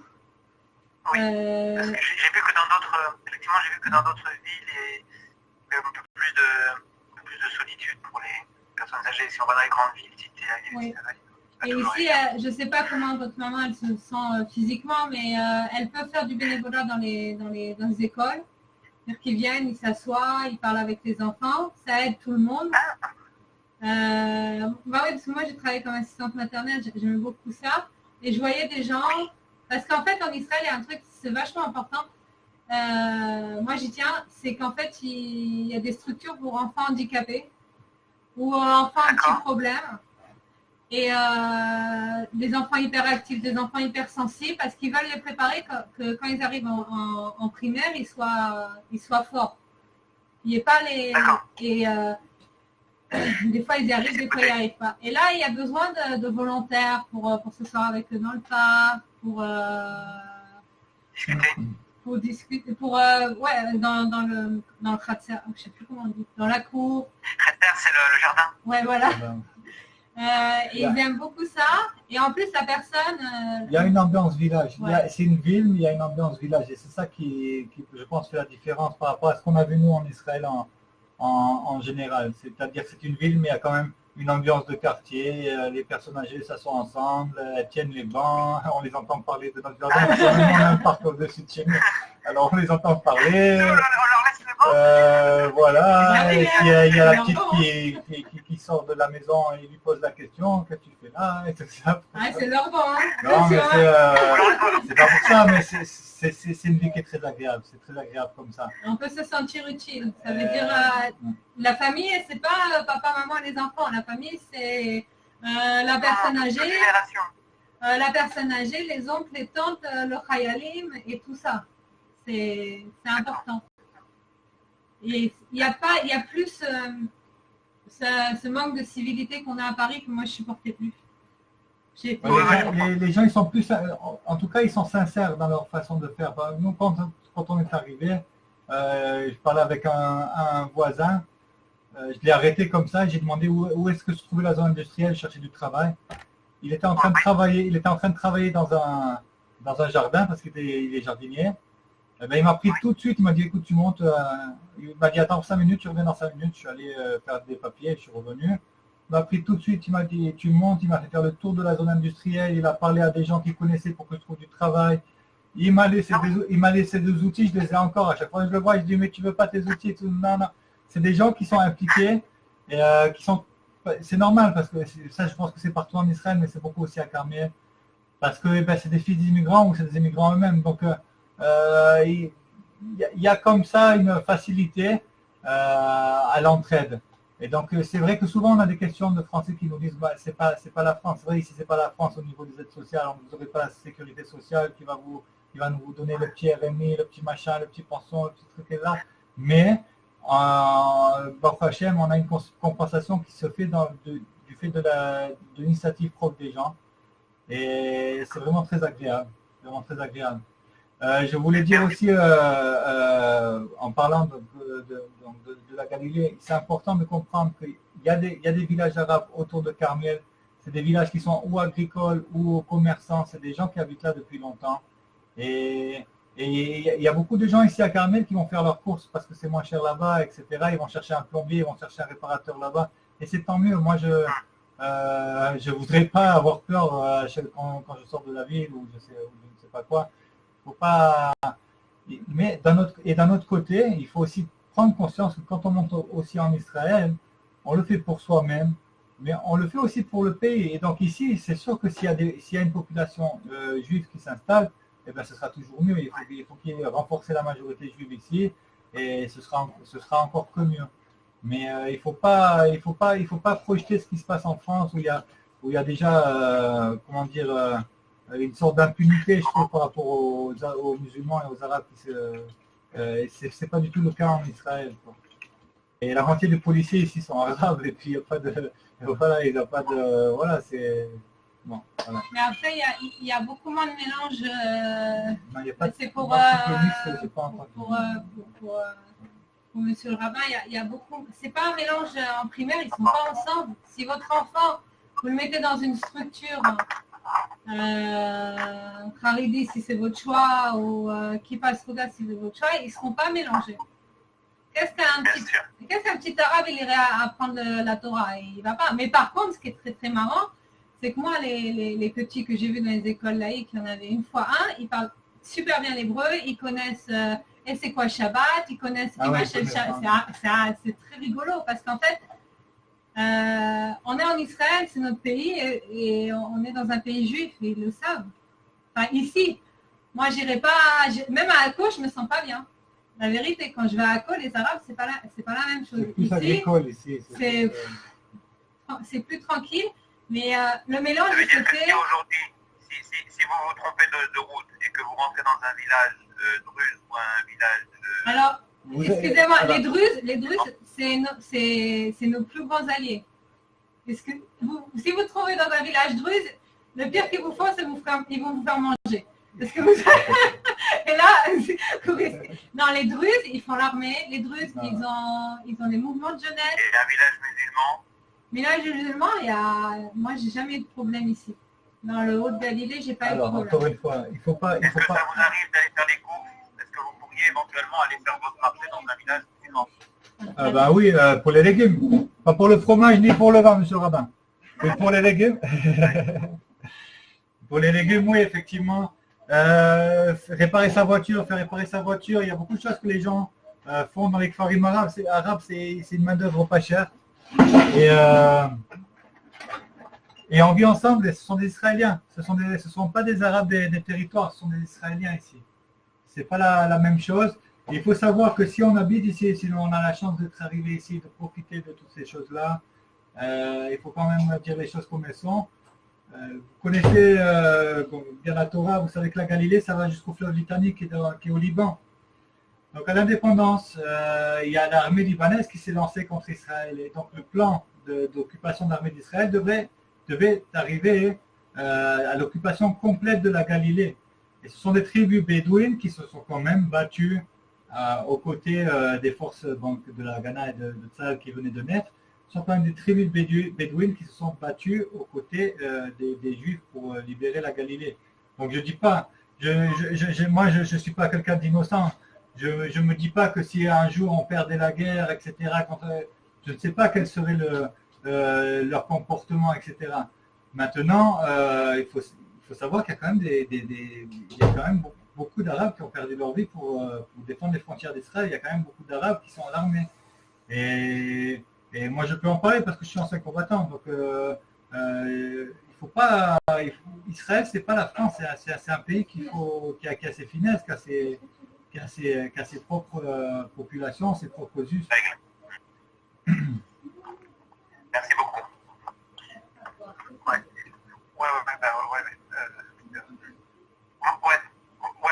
Oui, parce que j'ai vu que dans d'autres, effectivement, j'ai vu que dans d'autres villes, il y a un peu plus de solitude pour les personnes âgées. Si on va dans les grandes villes, oui. Et ici, je ne sais pas comment votre maman elle se sent physiquement, mais elle peut faire du bénévolat dans les écoles. C'est-à-dire qu'ils viennent, ils s'assoient, ils parlent avec les enfants, ça aide tout le monde. Oui, parce que moi j'ai travaillé comme assistante maternelle, j'aimais beaucoup ça. Et je voyais des gens, parce qu'en fait en Israël, il y a un truc, c'est vachement important. Moi j'y tiens, c'est qu'en fait il y a des structures pour enfants handicapés ou enfants à petits problèmes. Et des enfants hyperactifs, des enfants hypersensibles, parce qu'ils veulent les préparer que quand ils arrivent en primaire, ils soient forts. Il n'y ait pas les... Et des fois, ils y arrivent, des fois, ils n'y arrivent pas. Et là, il y a besoin de volontaires pour s'asseoir avec eux dans le parc, pour discuter, dans le khatser, je ne sais plus comment on dit, dans la cour. Khatser, c'est le jardin. Ouais, voilà. Et ils aiment beaucoup ça. Et en plus, la personne... il y a une ambiance village. Ouais. C'est une ville, mais il y a une ambiance village. Et c'est ça qui, je pense, fait la différence par rapport à ce qu'on a vu, nous, en Israël, en général. C'est-à-dire que c'est une ville, mais il y a quand même une ambiance de quartier. Les personnes âgées s'assoient ensemble, elles tiennent les bancs. On les entend parler de notre jardin. On a un parc au-dessus de chez nous. Alors, on les entend parler. Voilà, et puis, il y a la petite qui sort de la maison et lui pose la question, qu'est-ce que tu fais là, et tout ça. C'est leur bon, hein. Non, mais c'est pas pour ça, mais c'est une vie qui est très agréable, c'est très agréable comme ça. On peut se sentir utile, ça veut dire la famille, c'est pas papa, maman, les enfants, la famille, c'est la personne âgée, les oncles, les tantes, le chayalim et tout ça. C'est important. Et il y a plus ce manque de civilité qu'on a à Paris que moi je supportais plus. Les gens ils sont plus, en tout cas ils sont sincères dans leur façon de faire. Nous quand on est arrivé, je parlais avec un voisin, je l'ai arrêté comme ça, j'ai demandé où est-ce que se trouvait la zone industrielle, je cherchais du travail. Il était en train de travailler dans un jardin parce qu'il est jardinier. Eh ben, il m'a pris tout de suite, il m'a dit écoute tu montes, il m'a dit attends 5 minutes, tu reviens dans 5 minutes, je suis allé faire des papiers, je suis revenu. Il m'a pris tout de suite, il m'a dit tu montes, il m'a fait faire le tour de la zone industrielle, il a parlé à des gens qu'il connaissait pour que je trouve du travail. Il m'a laissé des outils, je les ai encore, à chaque fois que je le vois, je dis mais tu veux pas tes outils, tout, non. C'est des gens qui sont impliqués et c'est normal parce que ça je pense que c'est partout en Israël, mais c'est beaucoup aussi à Carmiel, parce que c'est des fils d'immigrants ou c'est des immigrants eux-mêmes, donc il y a comme ça une facilité à l'entraide. Et donc c'est vrai que souvent on a des questions de Français qui nous disent c'est pas la France. C'est vrai, ici c'est pas la France au niveau des aides sociales, vous n'aurez pas la sécurité sociale qui va nous donner le petit RMI, le petit machin, le petit pension, le petit truc là. Mais Baruch Hashem, on a une compensation qui se fait du fait de l'initiative propre des gens. Et c'est vraiment très agréable. Vraiment très agréable. Je voulais dire aussi, en parlant de la Galilée, c'est important de comprendre qu'il y a des villages arabes autour de Carmiel. C'est des villages qui sont ou agricoles ou commerçants. C'est des gens qui habitent là depuis longtemps. Et il y a beaucoup de gens ici à Carmel qui vont faire leurs courses parce que c'est moins cher là-bas, etc. Ils vont chercher un plombier, ils vont chercher un réparateur là-bas. Et c'est tant mieux. Moi, je voudrais pas avoir peur quand je sors de la ville ou je ne sais pas quoi. Faut pas. Mais d'un autre côté, il faut aussi prendre conscience que quand on monte aussi en Israël, on le fait pour soi-même, mais on le fait aussi pour le pays. Et donc ici, c'est sûr que s'il y a une population juive qui s'installe, eh bien, ce sera toujours mieux. Il faut qu'il y ait renforcé la majorité juive ici, et ce sera encore que mieux. Mais il faut pas projeter ce qui se passe en France où il y a déjà, une sorte d'impunité, je trouve, par rapport aux musulmans et aux arabes. C'est pas du tout le cas en Israël, quoi. Et la moitié des policiers ici sont arabes et puis il n'y a pas de... Voilà, il n'y a pas de... Voilà, c'est... Bon, voilà. Mais après, il y a beaucoup moins de mélange. Non, il n'y a pas de... C'est pour, pour monsieur le rabbin, il y a beaucoup... C'est pas un mélange en primaire, ils ne sont pas ensemble. Si votre enfant, vous le mettez dans une structure... Kharidi si c'est votre choix ou Kippa Sruga si c'est votre choix, ils ne seront pas mélangés. Qu'est-ce qu'un petit arabe il irait apprendre la Torah? Il va pas. Mais par contre, ce qui est très très marrant, c'est que moi, les petits que j'ai vus dans les écoles laïques, il y en avait une fois un, ils parlent super bien l'hébreu, ils connaissent et c'est quoi Shabbat, ils connaissent c'est très rigolo parce qu'en fait, on est en Israël, c'est notre pays et on est dans un pays juif et ils le savent. Enfin, ici, moi, j'irai pas, même à Akko, je me sens pas bien. La vérité, quand je vais à Akko, les Arabes, c'est pas la même chose. C'est plus agricole ici. C'est plus tranquille, mais le mélange de ce fait... Aujourd'hui, si vous vous trompez de route et que vous rentrez dans un village druze ou un village... Alors, excusez-moi, les druzes, c'est nos plus grands alliés. Si vous trouvez dans un village druze, le pire qu'ils vous font, c'est qu'ils vont vous faire manger. Parce que et là, non, les druzes, ils font l'armée. Les druzes, ils ont des mouvements de jeunesse. Et un village musulman? Village musulman, moi, j'ai jamais eu de problème ici. Dans le Haut-de-Galilée, j'ai pas eu de problème. Encore une fois, il faut pas... Est-ce que ça vous arrive d'aller faire les courses? Est-ce que vous pourriez éventuellement aller faire votre marché dans un village musulman? Bah oui, pour les légumes. Pas pour le fromage ni pour le vin, monsieur le rabbin. Mais pour les légumes. Pour les légumes, oui, effectivement. Réparer sa voiture, faire réparer sa voiture, il y a beaucoup de choses que les gens font dans les kfarim arabes. C'est une main d'œuvre pas chère. Et on vit ensemble, et ce sont des Israéliens. Ce sont pas des Arabes des territoires, ce sont des Israéliens ici. C'est pas la même chose. Et il faut savoir que si on habite ici, si on a la chance d'être arrivé ici, de profiter de toutes ces choses-là, il faut quand même dire les choses comme elles sont. Vous connaissez bien la Torah, vous savez que la Galilée, ça va jusqu'au fleuve Litani qui est au Liban. Donc à l'indépendance, il y a l'armée libanaise qui s'est lancée contre Israël. Et donc le plan d'occupation de l'armée d'Israël devait arriver à l'occupation complète de la Galilée. Et ce sont des tribus bédouines qui se sont quand même battues aux côtés des forces de la Ghana et de Tzal qui venaient de naître. Ce sont quand même des tribus bédouines qui se sont battues aux côtés des Juifs pour libérer la Galilée. Donc je ne dis pas, moi je ne suis pas quelqu'un d'innocent. Je ne me dis pas que si un jour on perdait la guerre, etc., je ne sais pas quel serait leur comportement, etc. Maintenant, il faut savoir qu'il y a quand même, il y a quand même beaucoup d'Arabes qui ont perdu leur vie pour défendre les frontières d'Israël. Il y a quand même beaucoup d'Arabes qui sont à l'armée. Et moi, je peux en parler parce que je suis ancien combattant. Donc, il faut pas. Israël, c'est pas la France. C'est un pays qui a ses finesses, qui a ses propres populations, ses propres us. Merci beaucoup.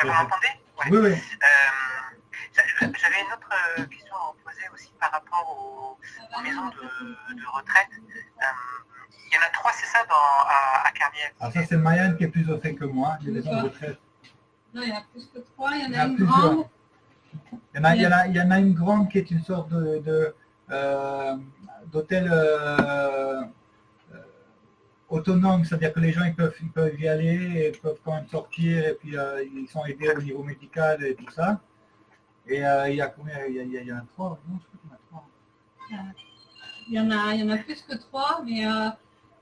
Vous m'entendez? Oui, oui. J'avais une autre question à vous poser aussi par rapport aux maisons de retraite. Il y en a 3, c'est ça, à Carmiel? Alors ça, c'est Mayan qui est plus au fait que moi, les maisons de retraite. Non, il y en a plus que 3, il y en a une grande. Il y en a une grande qui est une sorte d'hôtel autonome, c'est-à-dire que les gens ils peuvent y aller, ils peuvent quand même sortir et puis ils sont aidés au niveau médical et tout ça. Et il y a combien? Il y en a 3, non, je crois qu'il y en a 3. Il y en a plus que 3, mais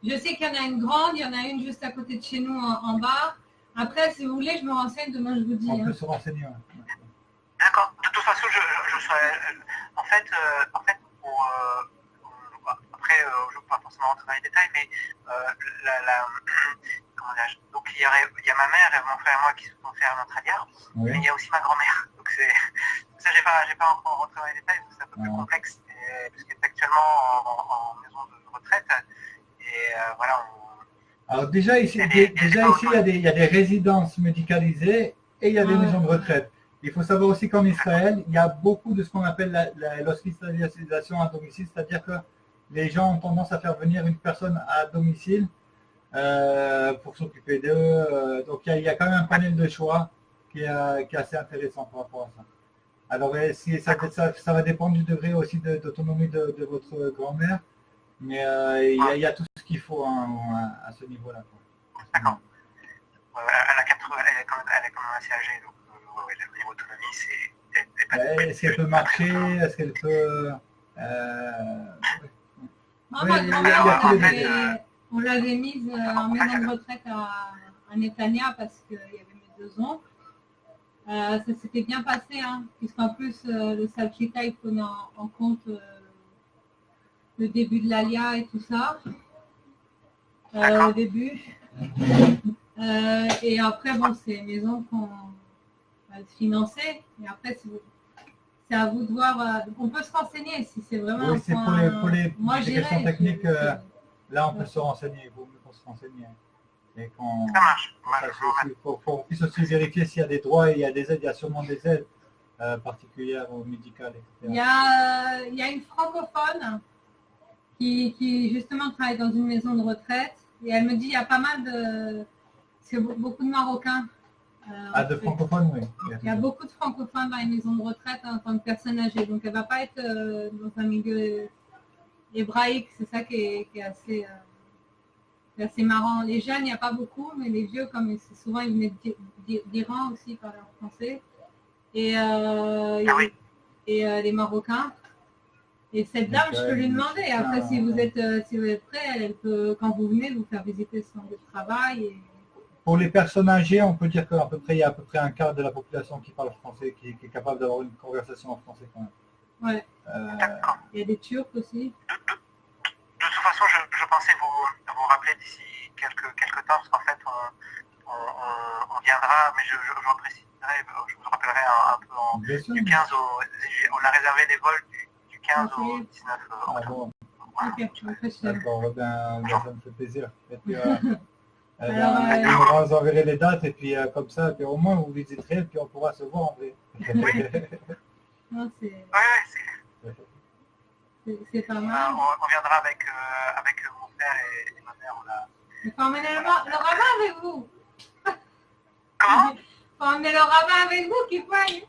je sais qu'il y en a une grande, il y en a une juste à côté de chez nous en bas. Après, si vous voulez, je me renseigne, demain je vous dis. On peut se renseigner. D'accord. De toute façon, je serais... En fait, après, je ne veux pas forcément rentrer dans les détails, mais comment dire, donc il y a ma mère et mon frère et moi qui se sont fait un Australia, oui. Mais il y a aussi ma grand-mère. Donc ça, j'ai pas encore rentré dans les détails, parce que c'est un peu plus complexe, puisqu'elle est actuellement en maison de retraite. Et voilà, alors déjà ici, il y a des résidences médicalisées et il y a des maisons de retraite. Il faut savoir aussi qu'en Israël, il y a beaucoup de ce qu'on appelle l'hospitalisation à domicile, c'est-à-dire que les gens ont tendance à faire venir une personne à domicile pour s'occuper d'eux. Donc il y a quand même un panel de choix qui est assez intéressant par rapport à ça. Alors ça va dépendre du degré aussi d'autonomie de votre grand-mère, mais il y a tout ce qu'il faut à ce niveau-là. D'accord. Elle est quand même assez âgée, donc le niveau d'autonomie, c'est... Est-ce qu'elle peut marcher? Est-ce qu'elle peut... Ma grand-mère, on l'avait mise en maison de retraite à Netanya parce qu'il y avait mes 2 ans. Ça s'était bien passé, hein, puisqu'en plus le Salchita il prenait en compte le début de l'ALIA et tout ça. Au début. Et après, bon, c'est les maisons qu'on va se financer. Et après, c'est à vous de voir. On peut se renseigner si c'est vraiment. Oui, c'est pour les questions techniques. Là, on peut se renseigner. Il vaut mieux qu'on se renseigne. Et ça marche. Il faut qu'on puisse aussi vérifier s'il y a des droits et il y a des aides. Il y a sûrement des aides particulières ou médicales, etc. Il y a une francophone qui justement travaille dans une maison de retraite. Et elle me dit il y a pas mal de... C'est beaucoup de Marocains. De francophones, oui. Il y a beaucoup de francophones dans les maisons de retraite en tant que personne âgée. Donc, elle ne va pas être dans un milieu hébraïque. C'est ça qui est assez marrant. Les jeunes, il n'y a pas beaucoup, mais les vieux, comme souvent, ils venaient d'Iran aussi, par leur français. Et les Marocains. Et cette dame, je peux lui demander. Après, si vous êtes prêt, elle peut, quand vous venez, vous faire visiter son lieu de travail. Et... Pour les personnes âgées, on peut dire qu'il y a à peu près un quart de la population qui parle français, qui est capable d'avoir une conversation en français quand même. Ouais. Il y a des Turcs aussi. De toute façon, je pensais vous rappeler d'ici quelques temps, parce qu'en fait, on viendra, mais je vous rappellerai un peu du 15 on a réservé des vols du 15 au 19 octobre. D'accord, ça me fait plaisir. Et puis, on vous enverrai les dates, et puis comme ça, et puis au moins vous visiterez, et puis on pourra se voir en vrai. Non, c'est pas mal. On viendra avec mon père et ma mère. Il faut emmener le rabbin avec vous. Comment? Il faut emmener le rabbin avec vous qui faille.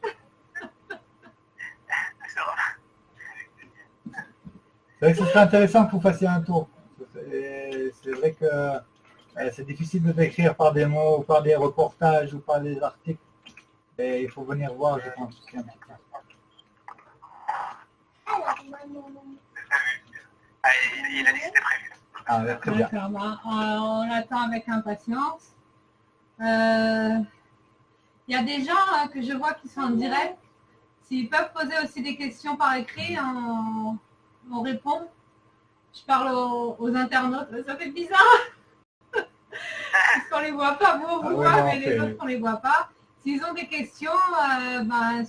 C'est vrai que ce serait intéressant que vous fassiez un tour. C'est vrai que c'est difficile de décrire par des mots, ou par des reportages, ou par des articles. Et il faut venir voir, je pense, aussi un petit peu. Il a dit que c'était prévu. Ah, très bien. On attend avec impatience. Il y a des gens que je vois qui sont en direct. S'ils peuvent poser aussi des questions par écrit, on répond. Je parle aux internautes. Ça fait bizarre. Parce qu'on ne les voit pas. Vous, on vous voit, mais les autres, on ne les voit pas. S'ils ont des questions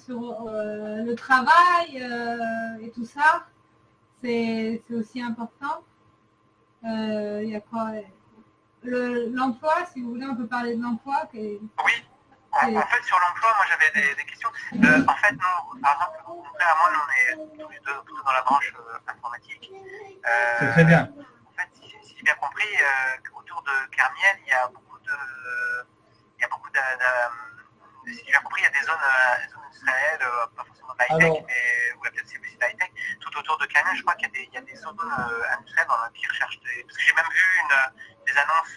sur le travail et tout ça, c'est aussi important. Il y a quoi? L'emploi, si vous voulez, on peut parler de l'emploi. Oui. En fait, sur l'emploi, moi j'avais des questions. En fait, nous, par exemple, mon frère et moi, nous, on est tous les deux plutôt dans la branche informatique. C'est très bien. En fait, si j'ai bien compris, autour de Carmiel, il y a beaucoup de... Si j'ai bien compris, il y a des zones industrielles, pas forcément de high-tech, mais ou peut-être c'est aussi de high-tech. Tout autour de Carmiel, je crois qu'il y a des zones industrielles qui recherchent des... Parce que j'ai même vu des annonces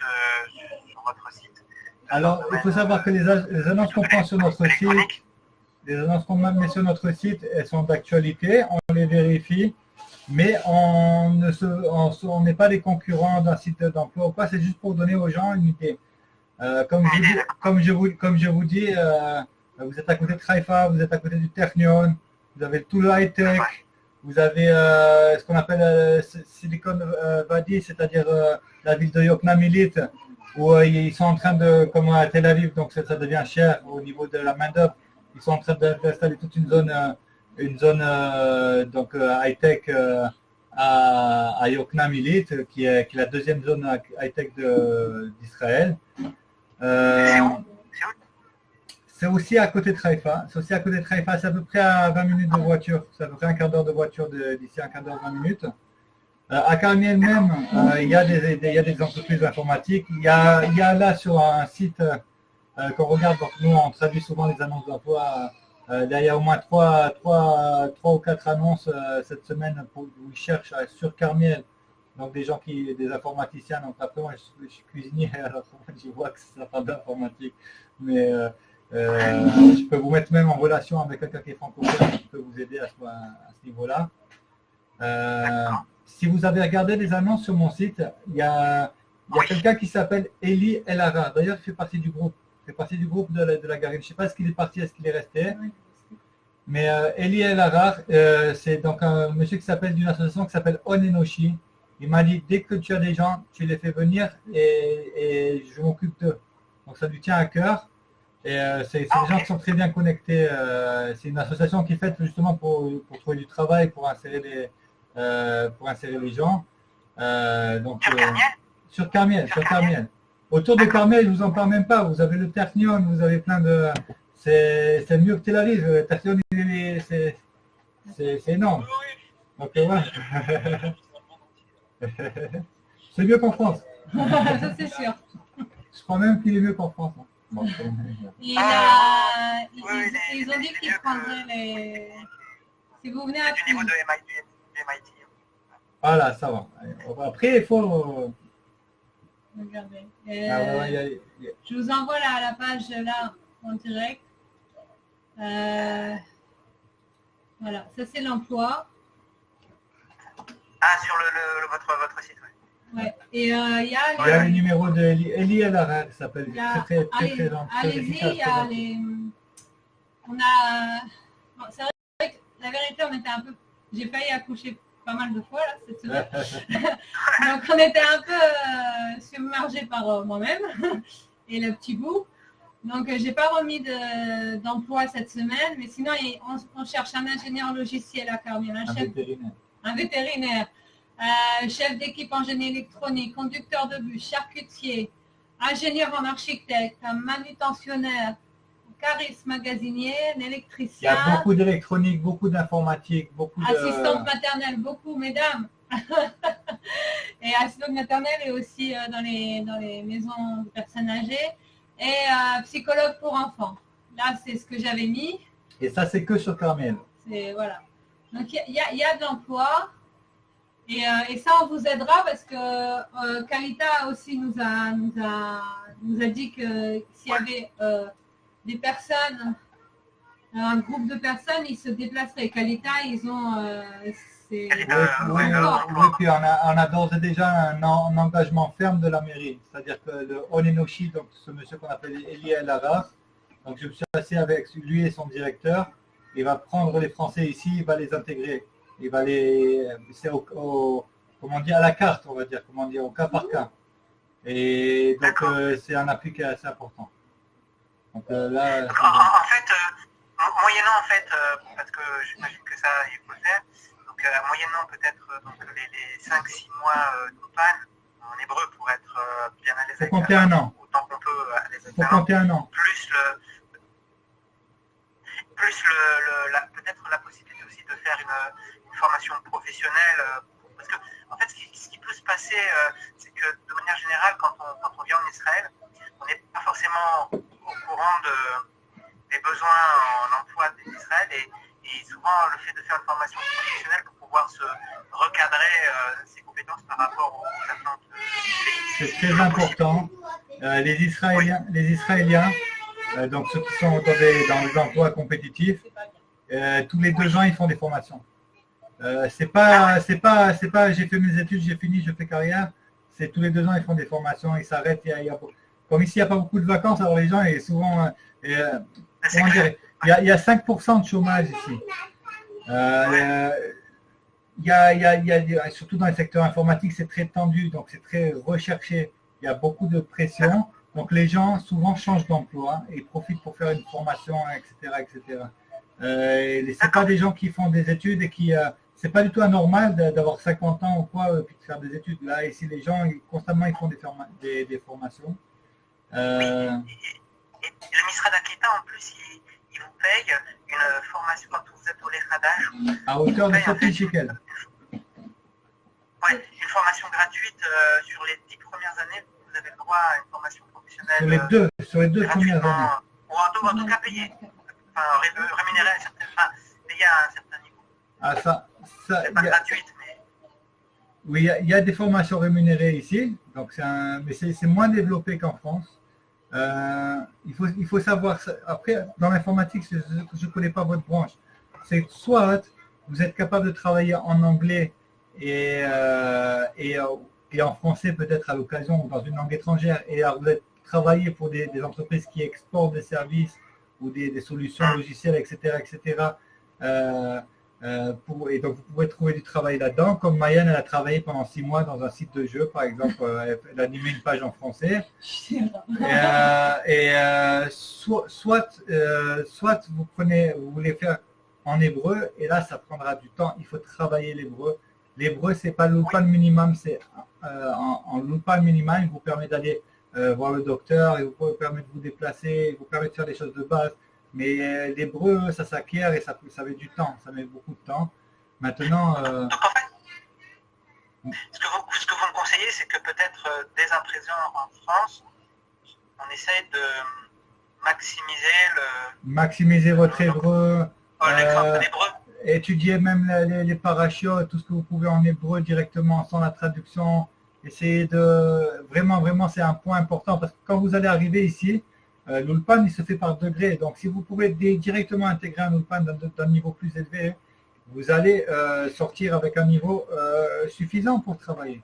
sur votre site. Alors, il faut savoir que les annonces qu'on prend sur notre site, les annonces qu'on met sur notre site, elles sont d'actualité, on les vérifie, mais on n'est pas des concurrents d'un site d'emploi ou pas, c'est juste pour donner aux gens une idée. Comme je vous dis, vous êtes à côté de Haïfa, vous êtes à côté du Technion, vous avez tout le high-tech, vous avez ce qu'on appelle Silicon Valley, c'est-à-dire la ville de Yokneam Illit, où ils sont en train de, comme à Tel Aviv, donc ça devient cher au niveau de la main-d'œuvre, ils sont en train d'installer toute une zone donc high-tech à Yokneam Illit, qui est la deuxième zone high-tech d'Israël. C'est aussi à côté de Haïfa. C'est aussi à côté de Haïfa. C'est à peu près à 20 minutes de voiture. C'est à peu près un quart d'heure de voiture d'ici, un quart d'heure, 20 minutes. À Carmiel même, il y a des entreprises informatiques. Il y a là sur un site qu'on regarde, donc nous on traduit souvent les annonces d'emploi. Là, il y a au moins trois ou quatre annonces cette semaine où ils cherchent sur Carmiel. Donc des informaticiens. Donc après moi je suis cuisinier, alors je vois que ça parle d'informatique. Mais je peux vous mettre même en relation avec quelqu'un qui est francophone qui peut vous aider à ce niveau-là. Si vous avez regardé les annonces sur mon site, il y a quelqu'un qui s'appelle Eli El Harar. D'ailleurs, il fait partie du groupe. Il fait partie du groupe de la Garine. Je ne sais pas est-ce qu'il est parti, est-ce qu'il est resté. Mais Eli El Harar, c'est donc un monsieur qui s'appelle d'une association qui s'appelle Onenoshi. Il m'a dit, dès que tu as des gens, tu les fais venir et je m'occupe d'eux. Donc ça lui tient à cœur. Et c'est des gens qui sont très bien connectés. C'est une association qui est faite justement pour trouver du travail, pour insérer les gens. Donc, sur Carmiel. Autour de Carmiel, je ne vous en parle même pas. Vous avez le Ternion, vous avez plein de... C'est mieux que Tel Aviv. Le Ternion, c'est énorme. Donc, ouais. C'est mieux qu'en France. Ça, c'est sûr. Je crois même qu'il est mieux qu'en France. Bon, ils ont dit qu'ils prendraient les... Si vous venez à... Du niveau de MIT. Voilà, ça va. Après, il faut... Regardez. Je vous envoie la page là en direct. Voilà, ça c'est l'emploi. Ah, sur votre site, oui. Ouais. Et il y a le numéro de Eli El Harar, qui s'appelle très allez-y, il y a les... On a... Bon, c'est vrai que la vérité, on était un peu... J'ai failli accoucher pas mal de fois là, cette semaine. Donc on était un peu submergés par moi-même et le petit bout. Donc j'ai pas remis d'emploi cette semaine, mais sinon on cherche un ingénieur logiciel à Carmiel, un vétérinaire, chef d'équipe en génie électronique, conducteur de bus, charcutier, ingénieur en architecte, un manutentionnaire, cariste magasinier, un électricien. Il y a beaucoup d'électronique, beaucoup d'informatique, beaucoup assistante maternelle, beaucoup, mesdames. Et assistante maternelle et aussi dans les maisons de personnes âgées. Et psychologue pour enfants. Là, c'est ce que j'avais mis. Et ça, c'est que sur Carmiel. Voilà. Donc, il y a de l'emploi. Et ça, on vous aidera parce que Kalita aussi nous a dit que s'il y avait des personnes, un groupe de personnes, ils se déplaceraient. Kalita, ils ont... oui, puis on a d'ores et déjà un engagement ferme de la mairie. C'est-à-dire que le Onenoshi, donc ce monsieur qu'on appelle Eli El Harar, donc je me suis assis avec lui et son directeur, il va prendre les Français ici, il va les intégrer. Il va c'est comment dire, à la carte, on va dire, au cas par cas. Et donc c'est un appui qui est assez important. Donc là... En fait, moyennant parce que j'imagine que ça, il faut le faire, donc moyennant peut-être les 5-6 mois d'Opan, en hébreu pour être bien à l'aise avec compter un an. Autant qu'on peut à l'aise avec faut compter un an. Plus peut-être la possibilité aussi de faire une formation professionnelle, parce que en fait ce qui peut se passer, c'est que de manière générale quand on vient en Israël, on n'est pas forcément au courant des besoins en emploi d'Israël et souvent le fait de faire une formation professionnelle pour pouvoir se recadrer ses compétences par rapport aux attentes du pays. C'est très important. Les Israéliens, donc ceux qui sont dans les emplois compétitifs, tous les 2 ans ils font des formations. C'est pas j'ai fait mes études, j'ai fini, je fais carrière. C'est tous les 2 ans ils font des formations, ils s'arrêtent. Comme ici il n'y a pas beaucoup de vacances, alors les gens et souvent comment dire, il y a 5% de chômage ici. Surtout dans le secteur informatique, c'est très tendu, donc c'est très recherché. Il y a beaucoup de pression. Donc les gens souvent changent d'emploi et profitent pour faire une formation, etc. etc. C'est pas des gens qui font des études et qui... c'est pas du tout anormal d'avoir 50 ans ou quoi, puis de faire des études. Là, ici, les gens, constamment, ils font des formations. Et Et le Misrad Akita, en plus, il vous paye une formation quand vous êtes au Lechadash. À hauteur de 7 000 shekels. Ouais, une formation gratuite sur les 10 premières années. Vous avez le droit à une formation professionnelle. Sur les deux premières années. Ou en tout cas payée. Enfin, rémunérée à payée à un certain niveau. Ah, c'est pas gratuite, mais... Oui, il y a des formations rémunérées ici, donc mais c'est moins développé qu'en France. Il faut savoir, après, dans l'informatique, je ne connais pas votre branche. C'est soit vous êtes capable de travailler en anglais et en français peut-être à l'occasion ou dans une langue étrangère, et vous êtes travailler pour des entreprises qui exportent des services ou des solutions logicielles, etc. Et donc vous pouvez trouver du travail là-dedans. Comme Mayan, elle a travaillé pendant 6 mois dans un site de jeu, par exemple, elle a animé une page en français. Soit vous voulez faire en hébreu, et là ça prendra du temps, il faut travailler l'hébreu. L'hébreu, c'est pas l'ulpan minimum, c'est en l'ulpan minimum, il vous permet d'aller voir le docteur, il vous permet de vous déplacer, il vous permet de faire des choses de base. Mais l'hébreu, ça s'acquiert et ça met du temps, ça met beaucoup de temps. Maintenant... Donc en fait, ce que vous me conseillez, c'est que peut-être dès à présent en France, on essaye de maximiser votre hébreu. L'hébreu. Étudier même les parachutes, tout ce que vous pouvez en hébreu directement sans la traduction. Essayez de... Vraiment, c'est un point important parce que quand vous allez arriver ici, l'ulpan, il se fait par degrés. Donc, si vous pouvez directement intégrer un ulpan d'un niveau plus élevé, vous allez sortir avec un niveau suffisant pour travailler.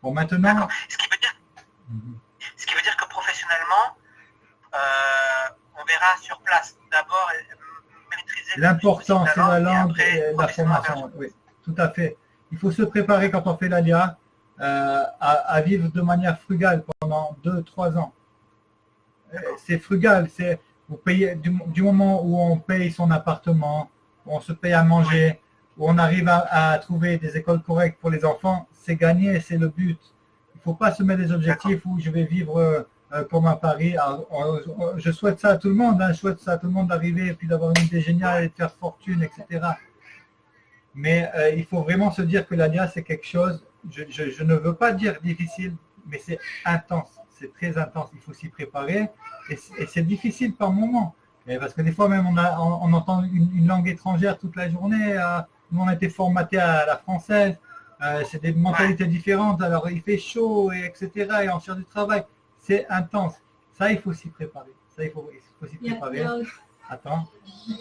Bon, maintenant... Ce qui veut dire que professionnellement, on verra sur place. D'abord, maîtriser... L'important, c'est la langue et la formation. Oui, tout à fait. Il faut se préparer quand on fait l'ALIA à vivre de manière frugale pendant 2-3 ans. C'est frugal, c'est vous payez du moment où on paye son appartement, où on se paye à manger, où on arrive à trouver des écoles correctes pour les enfants, c'est gagné, c'est le but. Il ne faut pas se mettre des objectifs où je vais vivre comme à Paris. Alors, je souhaite ça à tout le monde, je souhaite ça à tout le monde d'arriver et puis d'avoir une idée géniale et de faire fortune, etc. Mais il faut vraiment se dire que l'ALIA c'est quelque chose, je ne veux pas dire difficile, mais c'est intense. C'est très intense, il faut s'y préparer et c'est difficile par moment. Parce que des fois même on entend une langue étrangère toute la journée, nous on a été formaté à la française, c'est des mentalités différentes, alors il fait chaud, etc. et on cherche du travail, c'est intense. Ça il faut s'y préparer, il faut s'y préparer. Attends.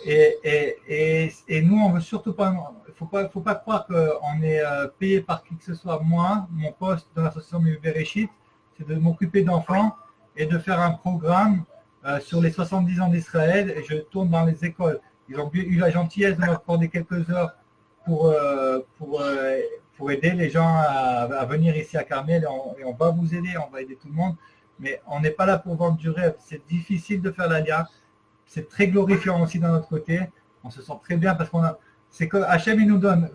Et nous on veut surtout pas, faut pas croire qu'on est payé par qui que ce soit. Moi, mon poste dans l'association Bereshit, c'est de m'occuper d'enfants et de faire un programme sur les 70 ans d'Israël et je tourne dans les écoles. Ils ont eu la gentillesse de m'accorder quelques heures pour aider les gens à venir ici à Carmel et on va vous aider, on va aider tout le monde. Mais on n'est pas là pour vendre du rêve. C'est difficile de faire l'ALIA. C'est très glorifiant aussi d'un autre côté. On se sent très bien parce c'est que Hachem il nous donne,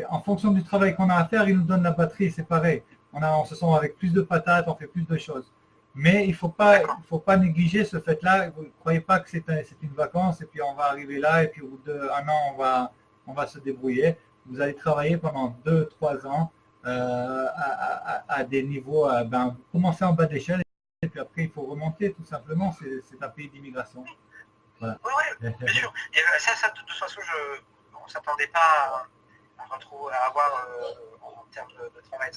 en fonction du travail qu'on a à faire, il nous donne la batterie, c'est pareil. On se sent avec plus de patates, on fait plus de choses. Mais il ne faut pas négliger ce fait-là. Vous ne croyez pas que c'est une vacance et puis on va arriver là et puis au bout d'1 an, on va se débrouiller. Vous allez travailler pendant 2-3 ans à des niveaux, vous commencez en bas d'échelle et puis après il faut remonter tout simplement. C'est un pays d'immigration. Voilà. Oui, bien sûr. Et ça, de toute façon, on ne s'attendait pas à avoir en termes de travail.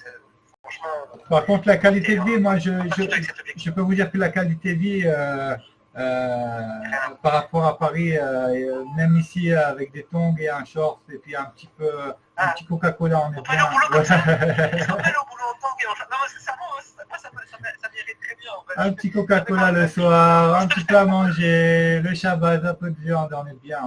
Franchement, par contre, la qualité de vie, moi, je peux vous dire que la qualité de vie, par rapport à Paris, même ici, avec des tongs et un short, et puis un petit Coca-Cola, on est bien. Au boulot comme ça. On peut aller au boulot en tongs et en short. Non, sincèrement, moi, ça m'irait très bien. En fait. Un petit Coca-Cola le soir, un petit peu à manger, le Shabbat, un peu de viande, on est bien.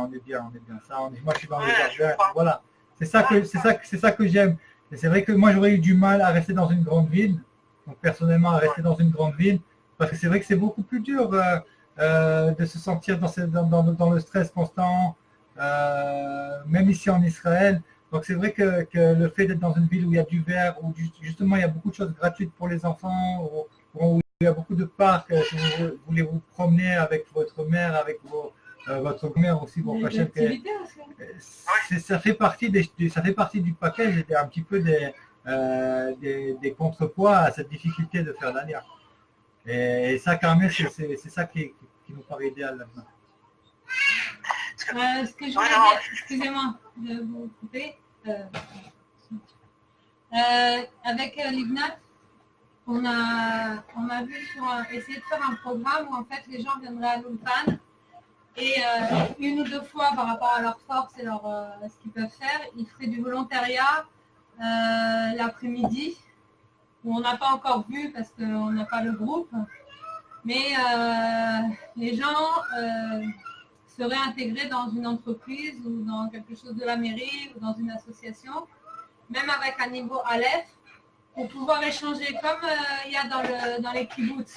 Ça, moi, je suis dans le jardin. Voilà. C'est ça que j'aime. Et c'est vrai que moi, j'aurais eu du mal à rester dans une grande ville, donc personnellement, à rester dans une grande ville, parce que c'est vrai que c'est beaucoup plus dur de se sentir dans le stress constant, même ici en Israël. Donc c'est vrai que le fait d'être dans une ville où il y a du vert, où justement il y a beaucoup de choses gratuites pour les enfants, où il y a beaucoup de parcs, si vous voulez vous promener avec votre mère, avec votre mère aussi, vos prochaines. Ça fait partie du package et un petit peu des contrepoids à cette difficulté de faire l'ALIA. Et ça, quand même, c'est ça qui nous paraît idéal là-dedans. Ce que je voulais dire, excusez-moi de vous couper, avec l'IGNAT, on a vu essayer de faire un programme où en fait les gens viendraient à l'Ulpan et une ou deux fois par rapport à leur force et ce qu'ils peuvent faire, ils feraient du volontariat l'après-midi, où on n'a pas encore vu parce qu'on n'a pas le groupe, mais les gens seraient intégrés dans une entreprise ou dans quelque chose de la mairie ou dans une association, même avec un niveau Aleph, pour pouvoir échanger comme il y a dans les kibbutz.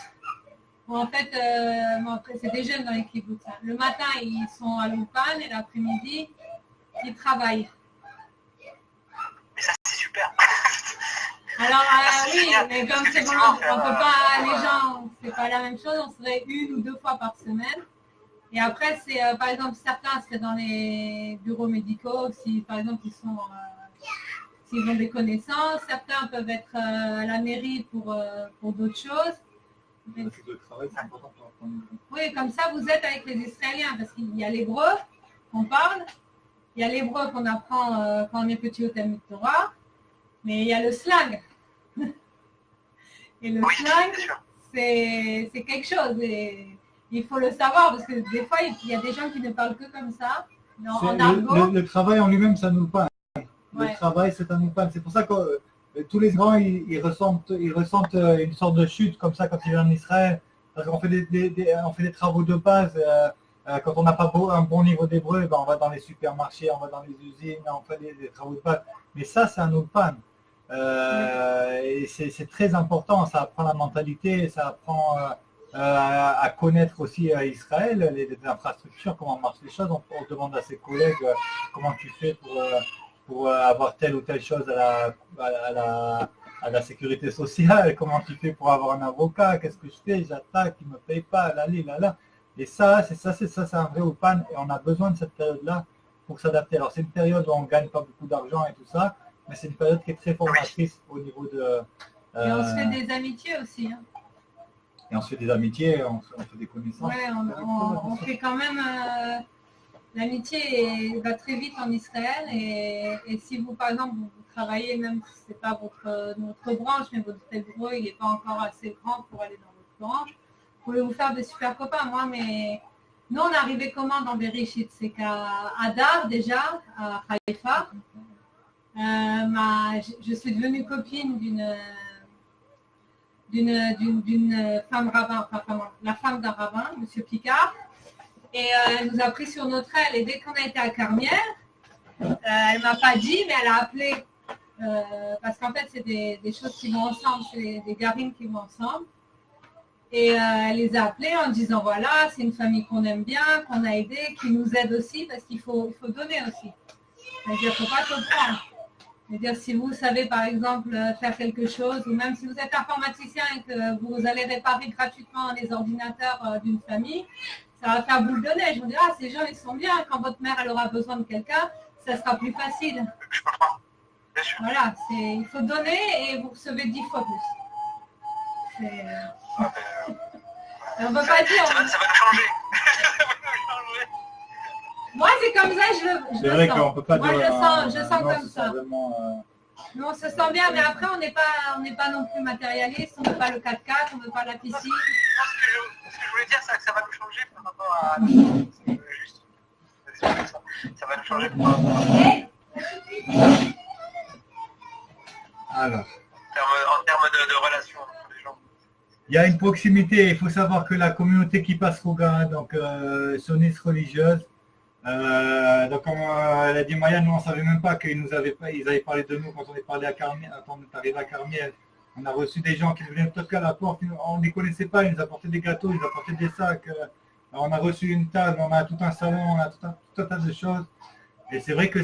Bon, en fait, c'est des jeunes dans les kibbutz. Hein. Le matin, ils sont à l'Ulpan et l'après-midi, ils travaillent. Mais ça, c'est super. Alors, oui, mais comme c'est bon, on peut pas, les gens, c'est pas la même chose, on serait une ou deux fois par semaine. Et après, c'est, par exemple, certains seraient dans les bureaux médicaux, si par exemple, s'ils ont des connaissances. Certains peuvent être à la mairie pour d'autres choses. Mais, le travail, c'est important pour apprendre. Oui, comme ça, vous êtes avec les Israéliens, parce qu'il y a l'hébreu qu'on parle, il y a l'hébreu qu'on apprend quand on est petit au Talmud Torah, mais il y a le slang. Et le slang, c'est quelque chose. Et il faut le savoir, parce que des fois, il y a des gens qui ne parlent que comme ça, en argot. Le travail en lui-même, ça nous parle. Ouais. Le travail, c'est un Ulpan. C'est pour ça que tous les grands, ils ressentent une sorte de chute comme ça quand ils viennent en Israël. Parce qu'on fait des travaux de base. Quand on n'a pas un bon niveau d'hébreu, ben on va dans les supermarchés, on va dans les usines, on fait des travaux de base. Mais ça, c'est un Ulpan. Et c'est très important. Ça apprend la mentalité, ça apprend à connaître aussi Israël, les infrastructures, comment marchent les choses. On demande à ses collègues comment tu fais pour avoir telle ou telle chose à la sécurité sociale, comment tu fais pour avoir un avocat, qu'est-ce que je fais, j'attaque, il ne me paye pas, là. Et ça, c'est un vrai Ulpan et on a besoin de cette période-là pour s'adapter. Alors c'est une période où on ne gagne pas beaucoup d'argent et tout ça, mais c'est une période qui est très formatrice au niveau de... Et on se fait des amitiés aussi. Hein. Et on se fait des amitiés, on fait des connaissances. Ouais, on fait quand même... L'amitié va très vite en Israël et si vous, par exemple, vous travaillez, même si ce n'est pas notre branche, mais votre hébreu, il n'est pas encore assez grand pour aller dans votre branche, vous pouvez vous faire des super copains. Nous, on est arrivé comment dans Bereshit? C'est qu'à Adar, déjà, à Haïfa, je suis devenue copine d'une femme rabbin, la femme d'un rabbin, M. Picard. Et elle nous a pris sur notre aile. Et dès qu'on a été à Carmière, elle ne m'a pas dit, mais elle a appelé. Parce qu'en fait, c'est des choses qui vont ensemble, c'est des garines qui vont ensemble. Et elle les a appelés en disant, voilà, c'est une famille qu'on aime bien, qu'on a aidé, qui nous aide aussi, parce qu'il faut donner aussi. C'est-à-dire, il ne faut pas tout prendre. C'est-à-dire, si vous savez, par exemple, faire quelque chose, ou même si vous êtes informaticien et que vous allez réparer gratuitement les ordinateurs d'une famille, ça va faire boule de neige. On dira, ces gens, ils sont bien. Quand votre mère, elle aura besoin de quelqu'un, ça sera plus facile. Je comprends. Bien sûr. Voilà, il faut donner et vous recevez 10 fois plus. On ne peut pas dire. Ça va nous changer. Moi, c'est comme ça, je le sens. Qu'on peut pas moi, je sens non, comme ça. Vraiment, Nous, on se sent bien, mais après, on n'est pas non plus matérialiste, on ne veut pas le 4x4, on ne veut pas la piscine. Ce que je voulais dire, c'est que ça va nous changer par rapport à... Ça va nous changer par rapport à... Alors. En termes de relations entre les gens. Il y a une proximité. Il faut savoir que la communauté qui passe Rougain, donc sioniste religieuse, donc comme l'a dit Maya, nous on ne savait même pas qu'ils avaient parlé de nous quand on est parlé à Carmiel, quand on est arrivé à Carmiel. On a reçu des gens qui venaient toquer à la porte, on ne les connaissait pas, ils nous apportaient des gâteaux, ils nous apportaient des sacs. On a reçu une table, on a tout un salon, on a tout un tas de choses. Et c'est vrai que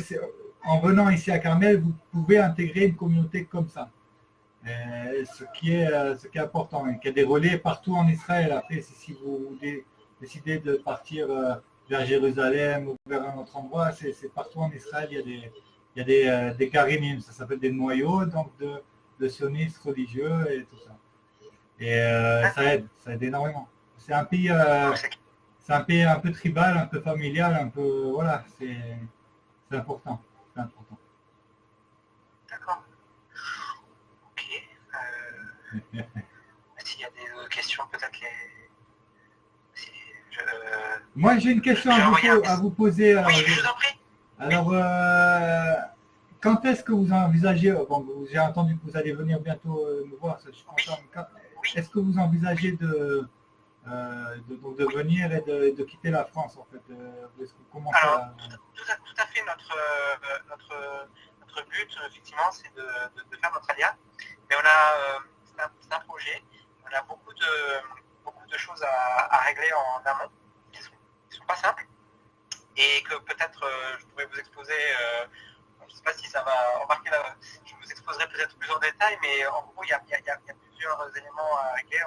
en venant ici à Carmel, vous pouvez intégrer une communauté comme ça. Ce qui est important, et qu'il y a des relais partout en Israël. Après, si vous décidez de partir vers Jérusalem ou vers un autre endroit, c'est partout en Israël, il y a des garinim, ça s'appelle des noyaux donc de sionistes religieux et tout ça. Et ça aide énormément. C'est un pays un peu tribal, un peu familial, un peu, voilà, c'est important. C'est important. D'accord. Ok. S'il y a des questions, peut-être Moi, j'ai une question à vous poser. Alors, oui, je vous en prie. Alors, quand est-ce que vous envisagez, bon, j'ai entendu que vous allez venir bientôt me voir, ça, je suis content. Oui. Est-ce que vous envisagez de venir et de quitter la France, en fait? Est-ce que vous commencez Alors, tout à fait, notre but, effectivement, c'est de faire notre alia. Mais c'est un projet, on a beaucoup de choses à régler en amont, qui sont pas simples, et que peut-être je pourrais vous exposer, je ne sais pas si ça va embarquer là, je vous exposerai peut-être plus en détail, mais en gros, il y a plusieurs éléments à régler,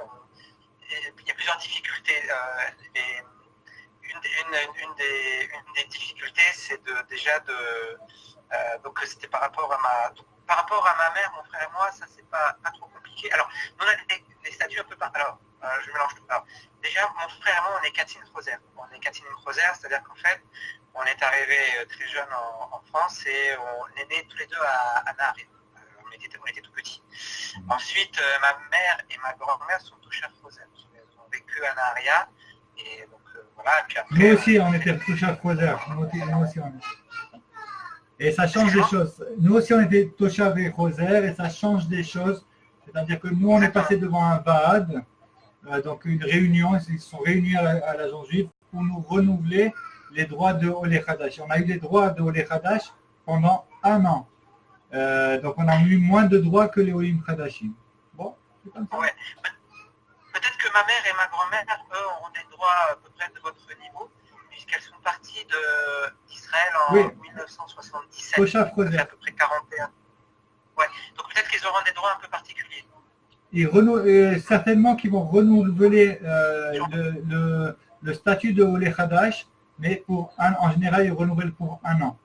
il y a plusieurs difficultés. Une des difficultés, c'est donc c'était par rapport à ma mère, mon frère et moi, ça c'est pas trop compliqué. Alors, nous on a des statuts un peu par. Alors, je mélange tout. Alors, déjà, mon frère et moi, on est Katin Roser. On est Katin Roser, c'est-à-dire qu'en fait, on est arrivé très jeune en France et on est nés tous les deux à Nahariya. On était tout petits. Ensuite, ma mère et ma grand-mère sont touchées à Roser. Elles ont vécu à Nahariya. Et donc, voilà. Puis après, nous aussi, on était touchés à Roser. Nous aussi, on est. Et ça change des choses. Nous aussi, on était Toshav et Roser et ça change des choses. C'est-à-dire que nous, on est passé devant un Vaad, donc une réunion, ils se sont réunis à l'agence juive pour nous renouveler les droits de Olé Hadash. On a eu les droits de Olé Hadash pendant 1 an. Donc, on a eu moins de droits que les Olim Hadashim. Bon, c'est comme ça. Ouais. Peut-être que ma mère et ma grand-mère, eux, auront des droits à peu près de votre niveau, puisqu'elles sont parties d'Israël en 1977. Toshav Roser. À peu près 41. Ouais. Donc peut-être qu'ils auront des droits un peu particuliers. Et certainement qu'ils vont renouveler le statut de Olé Hadash, mais en général, ils renouvellent pour 1 an.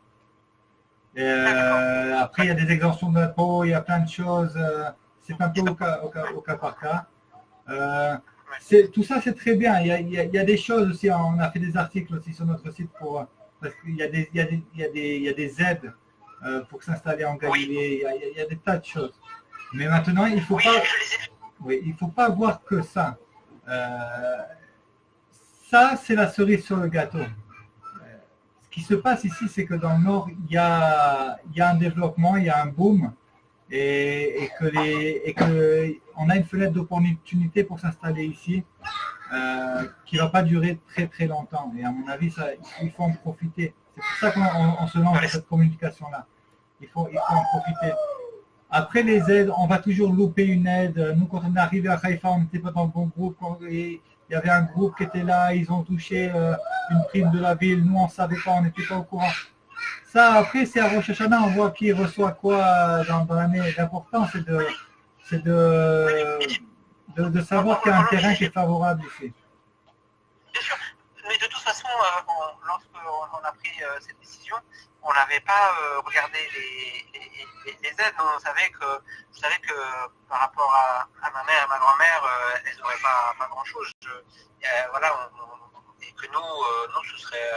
Après, il y a des exemptions d'impôts, il y a plein de choses. C'est un peu au cas par cas. Tout ça, c'est très bien. Il y a des choses aussi. On a fait des articles aussi sur notre site parce qu'il y a des aides pour s'installer en Galilée. Il y a des tas de choses. Mais maintenant, il faut faut pas voir que ça. Ça, c'est la cerise sur le gâteau. Ce qui se passe ici, c'est que dans le Nord, il y a un développement, il y a un boom, et que on a une fenêtre d'opportunité pour s'installer ici, qui ne va pas durer très très longtemps. Et à mon avis, il faut en profiter. C'est pour ça qu'on se lance dans cette communication-là. Il faut en profiter. Après les aides, on va toujours louper une aide. Nous, quand on est arrivé à Haïfa, on n'était pas dans le bon groupe. Il y avait un groupe qui était là, ils ont touché une prime de la ville. Nous, on ne savait pas, on n'était pas au courant. Ça, après, c'est à Rosh Hashanah, on voit qui reçoit quoi dans l'année. L'important, c'est de savoir qu'il y a un terrain qui est favorable ici. Bien sûr, mais de toute façon, lorsqu'on a pris cette décision, on n'avait pas regardé les aides. On savait que par rapport à ma mère et à ma grand-mère, elles n'auraient pas grand-chose. Voilà, et que nous, ce serait,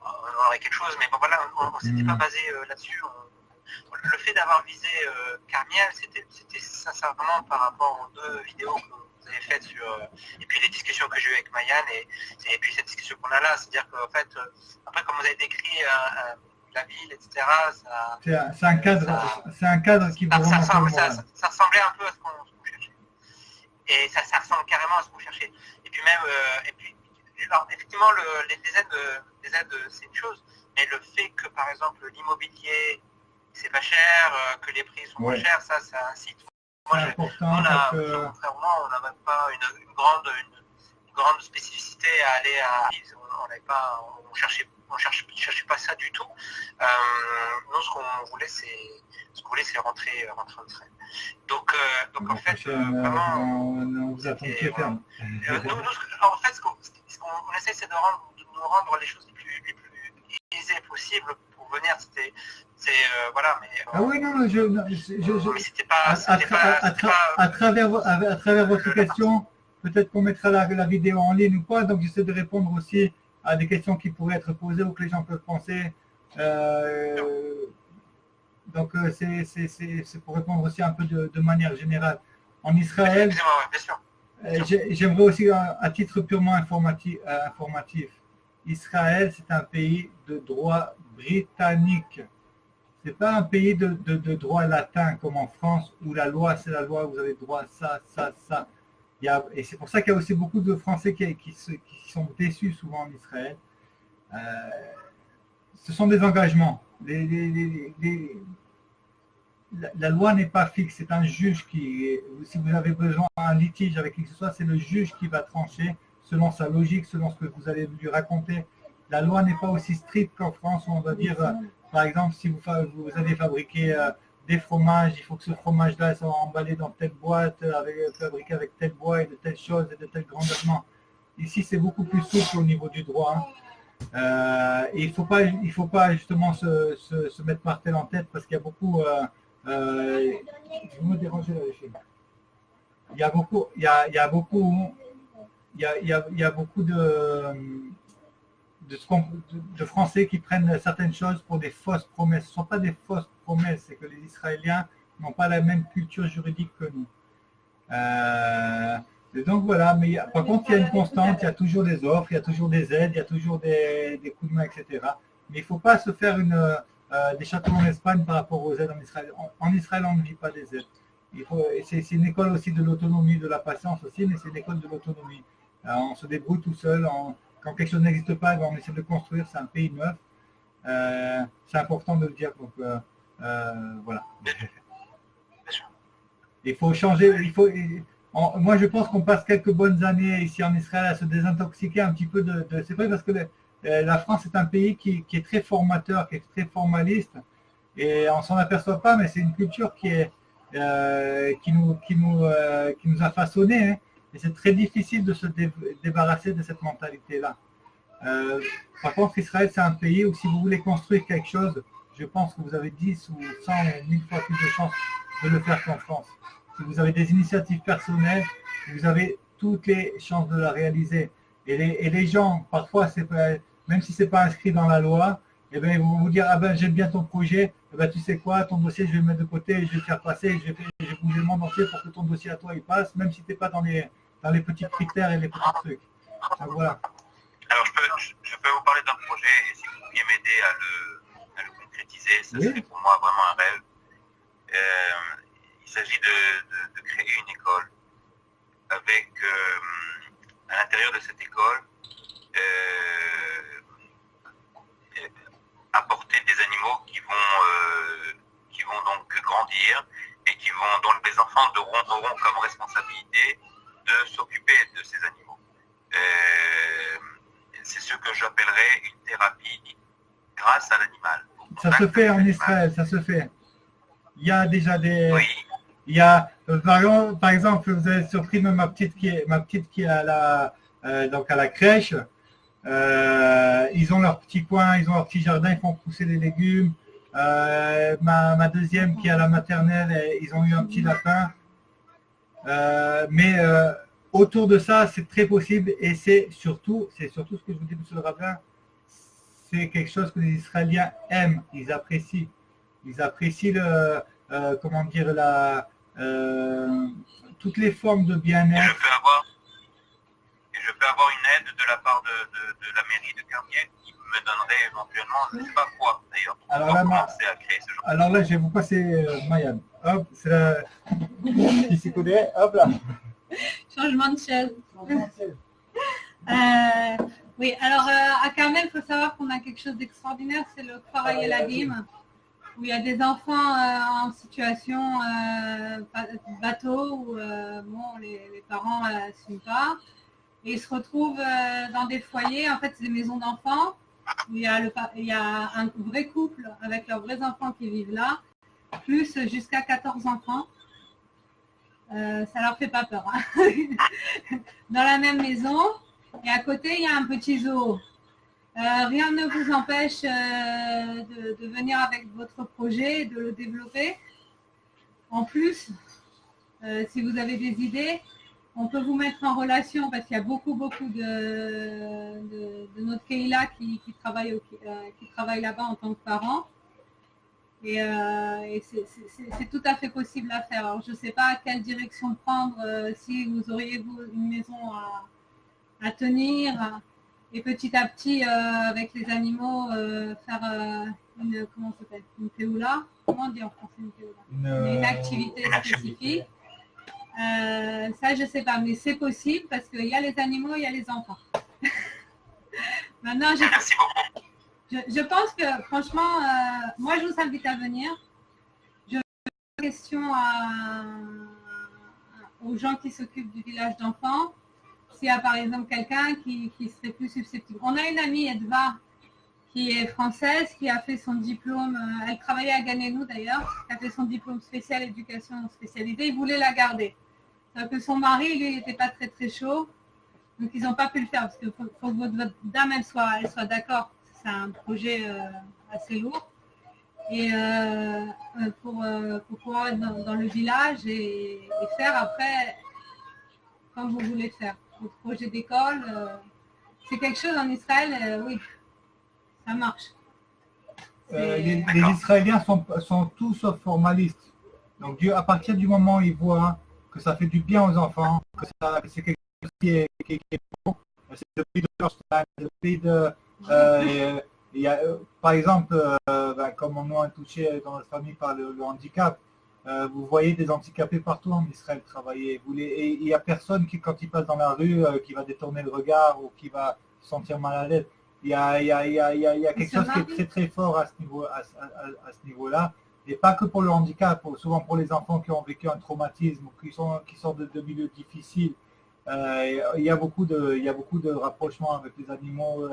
on aurait quelque chose. Mais bon, voilà, on ne s'était pas basé là-dessus. Le fait d'avoir visé Carmiel, c'était sincèrement par rapport aux 2 vidéos que vous avez faites et puis les discussions que j'ai eues avec Mayan et puis cette discussion qu'on a là, c'est-à-dire qu'en fait, après comme vous avez décrit la ville, etc., c'est un cadre qui vous ça ressemblait un peu à ce qu'on cherchait. Et ça ressemble carrément à ce qu'on cherchait. Et puis même, alors, effectivement, les aides, c'est une chose, mais le fait que par exemple l'immobilier c'est pas cher, que les prix sont moins chers, ça incite. Moi, on n'avait pas une grande spécificité à aller à. On cherchait on cherchait pas ça du tout. Nous, ce qu'on voulait, c'est rentrer en Israël. Donc en fait, vraiment, on vous attend très ferme. Nous, en fait, ce qu'on essaie, c'est de nous rendre les choses les plus aisées possibles pour venir. Voilà, mais ah oui, non, mais c'était pas à travers votre question, peut-être qu'on mettra la vidéo en ligne ou quoi, donc j'essaie de répondre aussi à des questions qui pourraient être posées ou que les gens peuvent penser. Donc c'est pour répondre aussi un peu de manière générale. En Israël, j'aimerais aussi à titre purement informatif, Israël c'est un pays de droit britannique. C'est pas un pays de droit latin comme en France où la loi c'est la loi, vous avez droit à ça. Et c'est pour ça qu'il y a aussi beaucoup de Français qui sont déçus souvent en Israël. Ce sont des engagements. La loi n'est pas fixe, c'est un juge qui, si vous avez besoin d'un litige avec qui que ce soit, c'est le juge qui va trancher selon sa logique, selon ce que vous allez lui raconter. La loi n'est pas aussi stricte qu'en France où on va dire, par exemple, si vous allez fabriquer des fromages, il faut que ce fromage-là soit emballé dans telle boîte, fabriqué avec tel bois et de telles choses et de telle grandeur. Ici, c'est beaucoup plus souple au niveau du droit. Et il faut pas justement se mettre martel en tête parce qu'il y a beaucoup... je vais me déranger là, les filles. Il y a beaucoup de Français qui prennent certaines choses pour des fausses promesses. Ce ne sont pas des fausses promesses, c'est que les Israéliens n'ont pas la même culture juridique que nous. Et donc voilà, mais par contre il y a une constante, il y a toujours des offres, il y a toujours des aides, il y a toujours des coups de main, etc. Mais il ne faut pas se faire des châteaux en Espagne par rapport aux aides en Israël. En Israël, on ne vit pas des aides. C'est une école aussi de l'autonomie, de la patience aussi, mais c'est une école de l'autonomie. On se débrouille tout seul. Quand quelque chose n'existe pas, on essaie de le construire. C'est un pays neuf. C'est important de le dire. Donc voilà. Il faut changer. Moi, je pense qu'on passe quelques bonnes années ici en Israël à se désintoxiquer un petit peu c'est vrai parce que la France est un pays qui est très formateur, qui est très formaliste, et on s'en aperçoit pas, mais c'est une culture qui nous a façonnés, hein, et c'est très difficile de se débarrasser de cette mentalité-là. Par contre, Israël, c'est un pays où si vous voulez construire quelque chose, je pense que vous avez 10 ou 100 ou 1000 fois plus de chances de le faire qu'en France. Si vous avez des initiatives personnelles, vous avez toutes les chances de la réaliser. Et les gens, parfois, même si ce n'est pas inscrit dans la loi, eh bien, ils vont vous dire, ah ben j'aime bien ton projet, eh ben, tu sais quoi, ton dossier, je vais le mettre de côté, je vais le faire passer, je vais bouger le monde entier pour que ton dossier à toi, il passe, même si tu n'es pas dans les petits critères et les petits trucs. Donc, voilà. Alors, je peux vous parler d'un projet, et si vous pouviez m'aider à le concrétiser, ça serait pour moi vraiment un rêve. Il s'agit de créer une école avec, à l'intérieur de cette école, apporter des animaux qui vont donc grandir et dont les enfants auront comme responsabilité de s'occuper de ces animaux. C'est ce que j'appellerais une thérapie grâce à l'animal. Ça se fait en Israël, ça se fait. Il y a déjà des... Oui. Il y a, par exemple, vous avez surpris même ma petite qui est à la crèche. Ils ont leur petit coin, ils ont leur petit jardin, ils font pousser des légumes. Ma deuxième qui est à la maternelle, ils ont eu un petit lapin. Mais autour de ça, c'est très possible et c'est surtout ce que je vous dis, monsieur le rabbin, c'est quelque chose que les Israéliens aiment, ils apprécient. Ils apprécient comment dire, toutes les formes de bien-être. Je peux avoir une aide de la part de la mairie de Carmiel qui me donnerait éventuellement, je ne sais pas quoi d'ailleurs, pour commencer à créer ce genre. Alors là, je vais vous passer Mayane. Hop, c'est la... qui s'y connaît, hop là. Changement de chaise. Oui, alors à Carmel, il faut savoir qu'on a quelque chose d'extraordinaire, c'est le Kfar Eladim, où il y a des enfants en situation bateau, où les parents n'assument pas. Et ils se retrouvent dans des foyers, en fait c'est des maisons d'enfants, il y a un vrai couple avec leurs vrais enfants qui vivent là, plus jusqu'à 14 enfants. Ça leur fait pas peur. Hein. Dans la même maison. Et à côté, il y a un petit zoo. Rien ne vous empêche de venir avec votre projet, de le développer. En plus, si vous avez des idées, on peut vous mettre en relation parce qu'il y a beaucoup de notre Keila qui travaille là-bas en tant que parents. Et c'est tout à fait possible à faire. Alors, je ne sais pas quelle direction prendre, si vous auriez une maison à tenir et petit à petit, avec les animaux, faire comment ça s'appelle, une péoula. Comment on dit en français une péoula? Une activité spécifique. Ça, je ne sais pas, mais c'est possible parce qu'il y a les animaux, il y a les enfants. Maintenant, je pense que, franchement, moi, je vous invite à venir. Je pose la question aux gens qui s'occupent du village d'enfants. S'il y a, par exemple, quelqu'un qui serait plus susceptible. On a une amie, Edva, qui est française, qui a fait son diplôme, elle travaillait à Ganenou d'ailleurs, qui a fait son diplôme spécial éducation spécialisée. Il voulait la garder. C'est-à-dire que son mari, lui, n'était pas très, très chaud. Donc, ils n'ont pas pu le faire parce qu'il faut que votre dame, elle soit d'accord. C'est un projet assez lourd. Et pour pouvoir être dans le village et faire après comme vous voulez faire. Votre projet d'école, c'est quelque chose en Israël, oui, ça marche. Les Israéliens sont tous sauf formalistes. Donc, à partir du moment où ils voient que ça fait du bien aux enfants, que c'est quelque chose qui est bon, c'est le pays de Georgetown, c'est le pays de... il y a, par exemple, comme on est touché dans notre famille par le handicap, vous voyez des handicapés partout en Israël travailler. Et il n'y a personne qui, quand il passe dans la rue, qui va détourner le regard ou qui va se sentir mal à l'aise. Il y a quelque chose qui est très très fort à ce niveau-là. Et pas que pour le handicap, souvent pour les enfants qui ont vécu un traumatisme ou qui sortent de milieux difficiles. Il y a beaucoup de rapprochements avec les animaux,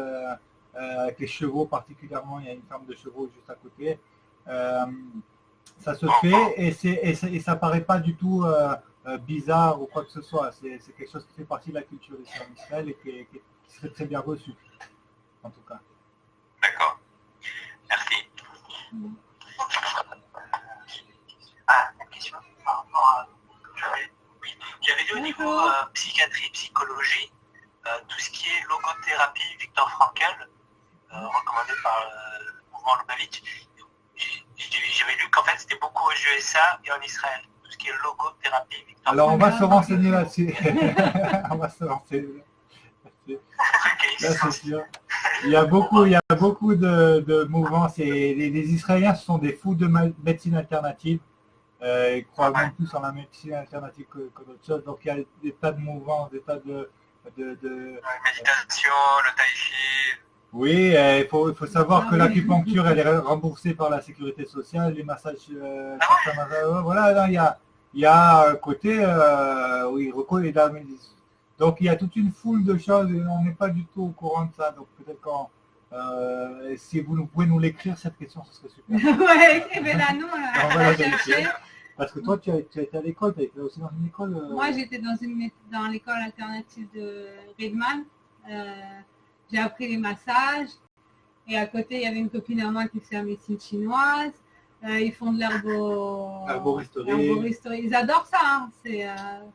avec les chevaux particulièrement. Il y a une ferme de chevaux juste à côté. Ça se fait et ça paraît pas du tout bizarre ou quoi que ce soit. C'est quelque chose qui fait partie de la culture ici en Israël et qui serait très bien reçu, en tout cas. D'accord. Merci. Une question par rapport à... J'avais lu au niveau psychiatrie, psychologie, tout ce qui est logothérapie, Viktor Frankl, recommandé par le mouvement Lubavitch. J'avais lu qu'en fait c'était beaucoup aux USA et en Israël, tout ce qui est logothérapie. Victor. Alors on va se renseigner là-dessus. On va se renseigner là-dessus. Là, c'est sûr. Il y a beaucoup de mouvements. Les Israéliens ce sont des fous de médecine alternative. Ils croient même plus en la médecine alternative que d'autres choses. Donc il y a des tas de mouvements, des tas de méditation, le tai chi. Oui, il faut savoir que l'acupuncture elle est remboursée par la sécurité sociale, les massages, voilà, il y a un côté, oui, donc il y a toute une foule de choses et on n'est pas du tout au courant de ça. Donc peut-être si vous pouvez nous l'écrire cette question, ce serait super. Oui, écrivez-la nous, on va la chercher. Parce que toi, tu as été à l'école, tu as été aussi dans une école. Moi, j'étais dans l'école alternative de Redman. J'ai appris les massages et à côté il y avait une copine à moi qui fait la médecine chinoise. Ils font de l'herboristerie. Ils adorent ça. Hein. C'est normal.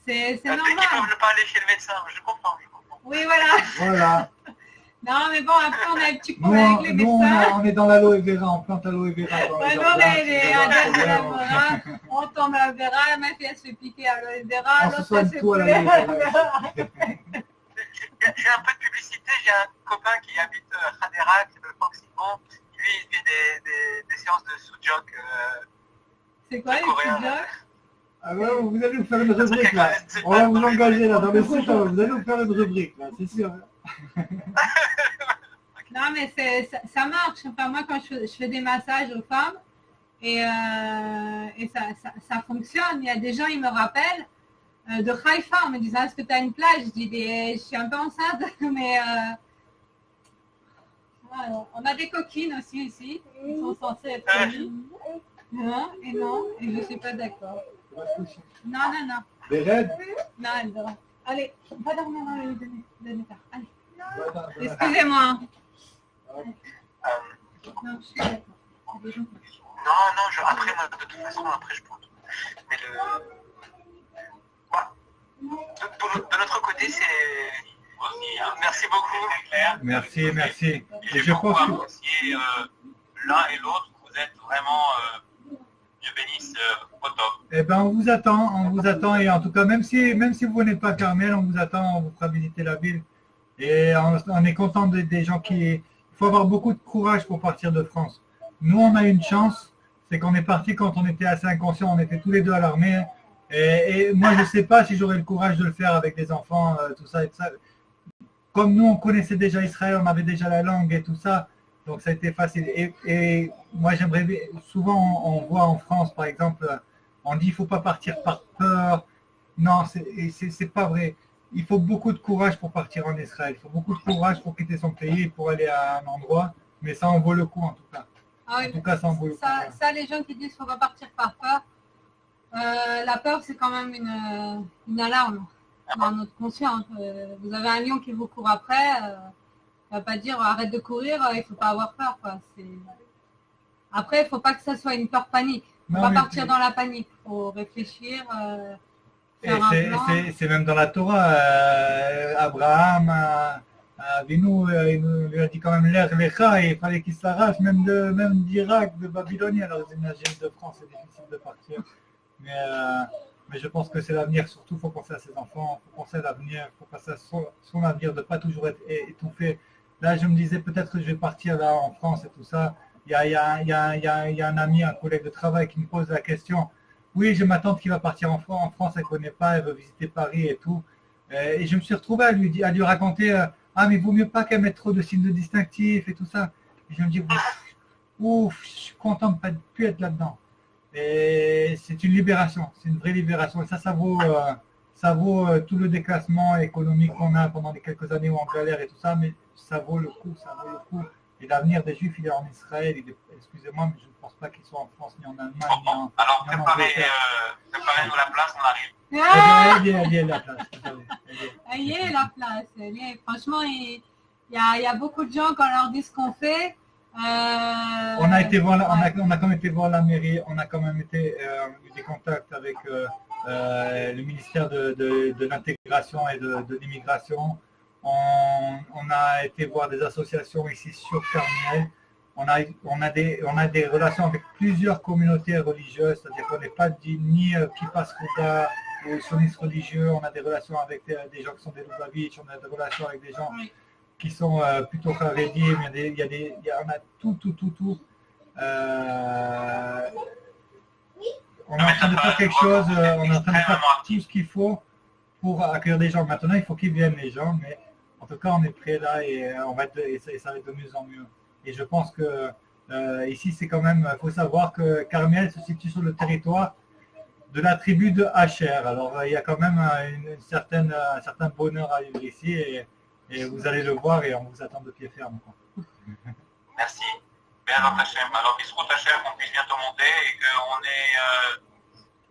Ils ne peuvent pas aller chez le médecin. Je comprends. Oui, voilà. Non, mais bon, après on a un petit problème avec les médecins. Nous, on est dans l'aloe vera, on plante l'aloe vera. On tombe à l'aloe vera, ma fille elle se fait piquer à l'aloe vera. On se soigne tout à l'aloe vera. J'ai un peu de publicité, j'ai un copain qui habite Hadera, qui s'appelle Franck Simon. Lui, il fait des séances de sujok. C'est quoi les sujok? Ah ouais, vous allez nous faire une rubrique là. On va vous engager là dans le site, vous allez nous faire une rubrique là, c'est sûr. Non mais ça marche. Enfin, moi quand je fais des massages aux femmes et ça fonctionne. Il y a des gens, ils me rappellent. De Haïfa, on me disait, est-ce que tu as une plage? Je dis, je suis un peu enceinte, mais Alors, on a des coquines aussi ici. Ils sont censés être connus. Non, et non, et je ne suis pas d'accord. Non, non, non. Des raids? Non, elle dort. Allez, va dormir dans le demi-tard. Allez. Excusez-moi. Non, je suis d'accord. Non, après, moi, de toute façon, après, je pense. Mais voilà. De notre côté, c'est... Merci beaucoup. Merci. Et je pense que... Si l'un et l'autre, vous êtes vraiment, Dieu bénisse, au top. Eh ben, on vous attend, et en tout cas, même si vous n'êtes pas Carmel, on vous attend, on vous fera visiter la ville. Et on est content des gens qui... Il faut avoir beaucoup de courage pour partir de France. Nous, on a une chance, c'est qu'on est parti quand on était assez inconscient, on était tous les deux à l'armée. Et moi, je ne sais pas si j'aurais le courage de le faire avec des enfants, tout ça et tout ça. Comme nous, on connaissait déjà Israël, on avait déjà la langue et tout ça, donc ça a été facile. Et moi, j'aimerais, souvent on voit en France, par exemple, on dit il ne faut pas partir par peur. Non, c'est pas vrai. Il faut beaucoup de courage pour partir en Israël. Il faut beaucoup de courage pour quitter son pays, pour aller à un endroit. Mais ça en vaut le coup, en tout cas. Ah oui, en tout cas, ça en vaut le coup. Ça, les gens qui disent qu'il ne faut pas partir par peur, la peur, c'est quand même une alarme dans notre conscience. Vous avez un lion qui vous court après, il ne va pas dire arrête de courir, il ne faut pas avoir peur. Quoi. Après, il ne faut pas que ça soit une peur panique. Il ne faut pas partir dans la panique. Il faut réfléchir. C'est même dans la Torah, Abraham, Avinu, il nous lui a dit quand même l'air lecha, et il fallait qu'il s'arrache même d'Irak, de Babylonie. Alors j'imagine de France, c'est difficile de partir. Mais je pense que c'est l'avenir, surtout il faut penser à ses enfants, il faut penser à l'avenir, il faut penser à son avenir, de ne pas toujours être étouffé. Là, je me disais peut-être que je vais partir là en France et tout ça. Il y a un ami, un collègue de travail qui me pose la question. Oui, j'ai ma tante qui va partir en France, elle ne connaît pas, elle veut visiter Paris et tout. Et je me suis retrouvé à lui raconter ah, mais il vaut mieux pas qu'elle mette trop de signes distinctifs et tout ça. Et je me dis ouf, je suis content de ne plus être là-dedans. Et c'est une libération, c'est une vraie libération. Et ça vaut tout le déclassement économique qu'on a pendant les quelques années où on galère et tout ça, mais ça vaut le coup, ça vaut le coup. Et l'avenir des Juifs, il est en Israël. Excusez-moi, mais je ne pense pas qu'ils soient en France, ni en Allemagne, ni en Alors, préparez-nous la place, on arrive. Elle y est la place. Elle y est la place. Franchement, il y a beaucoup de gens, quand on leur dit ce qu'on fait, on a quand même été voir la mairie, on a quand même eu des contacts avec le ministère de l'intégration et de l'immigration. On a été voir des associations ici sur Carmel. On a des relations avec plusieurs communautés religieuses, c'est-à-dire qu'on n'est pas ni Kippas Ruda ou sionistes religieux. On a des relations avec des gens qui sont des Lubavitch, on a des relations avec des gens qui sont plutôt Haredim, on a tout. On est en train de faire quelque chose, on est en train de faire tout ce qu'il faut pour accueillir des gens. Maintenant, il faut qu'ils viennent, les gens, mais en tout cas, on est prêt là et ça va être de mieux en mieux. Et je pense que ici, c'est quand même, il faut savoir que Carmel se situe sur le territoire de la tribu de Asher. Alors, il y a quand même un certain bonheur à vivre ici et vous allez le voir et on vous attend de pied ferme. Merci. Alors, Bisrout Hachem, qu'on puisse bientôt monter et qu'on ait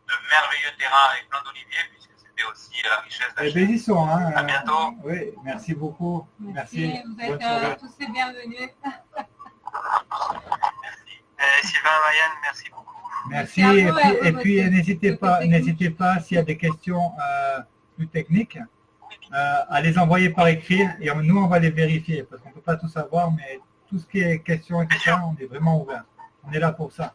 de merveilleux terrains avec plein d'oliviers, puisque c'était aussi la richesse d'Hachem. Bénissons, hein. À bientôt. Oui, merci beaucoup. Merci. Vous êtes tous les bienvenus. Merci. Sylvain, Mayan, merci beaucoup. Merci. Et puis n'hésitez pas s'il y a des questions plus techniques, à les envoyer par écrit et nous, on va les vérifier parce qu'on ne peut pas tout savoir, mais tout ce qui est questions et tout ça, on est vraiment ouvert. On est là pour ça.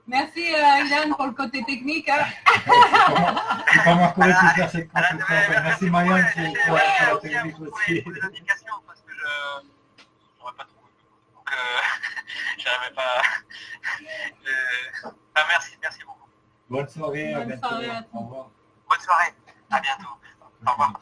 Merci Ilan pour le côté technique. C'est pas moi qui aurais pu faire cette consultation. Merci Marianne pour la technique aussi. Pour les indications, parce que je n'aurais pas trouvé. Donc, j'arrivais pas. Merci beaucoup. Bonne soirée. Bonne soirée à tous. Au revoir. Bonne soirée. À bientôt. Au revoir.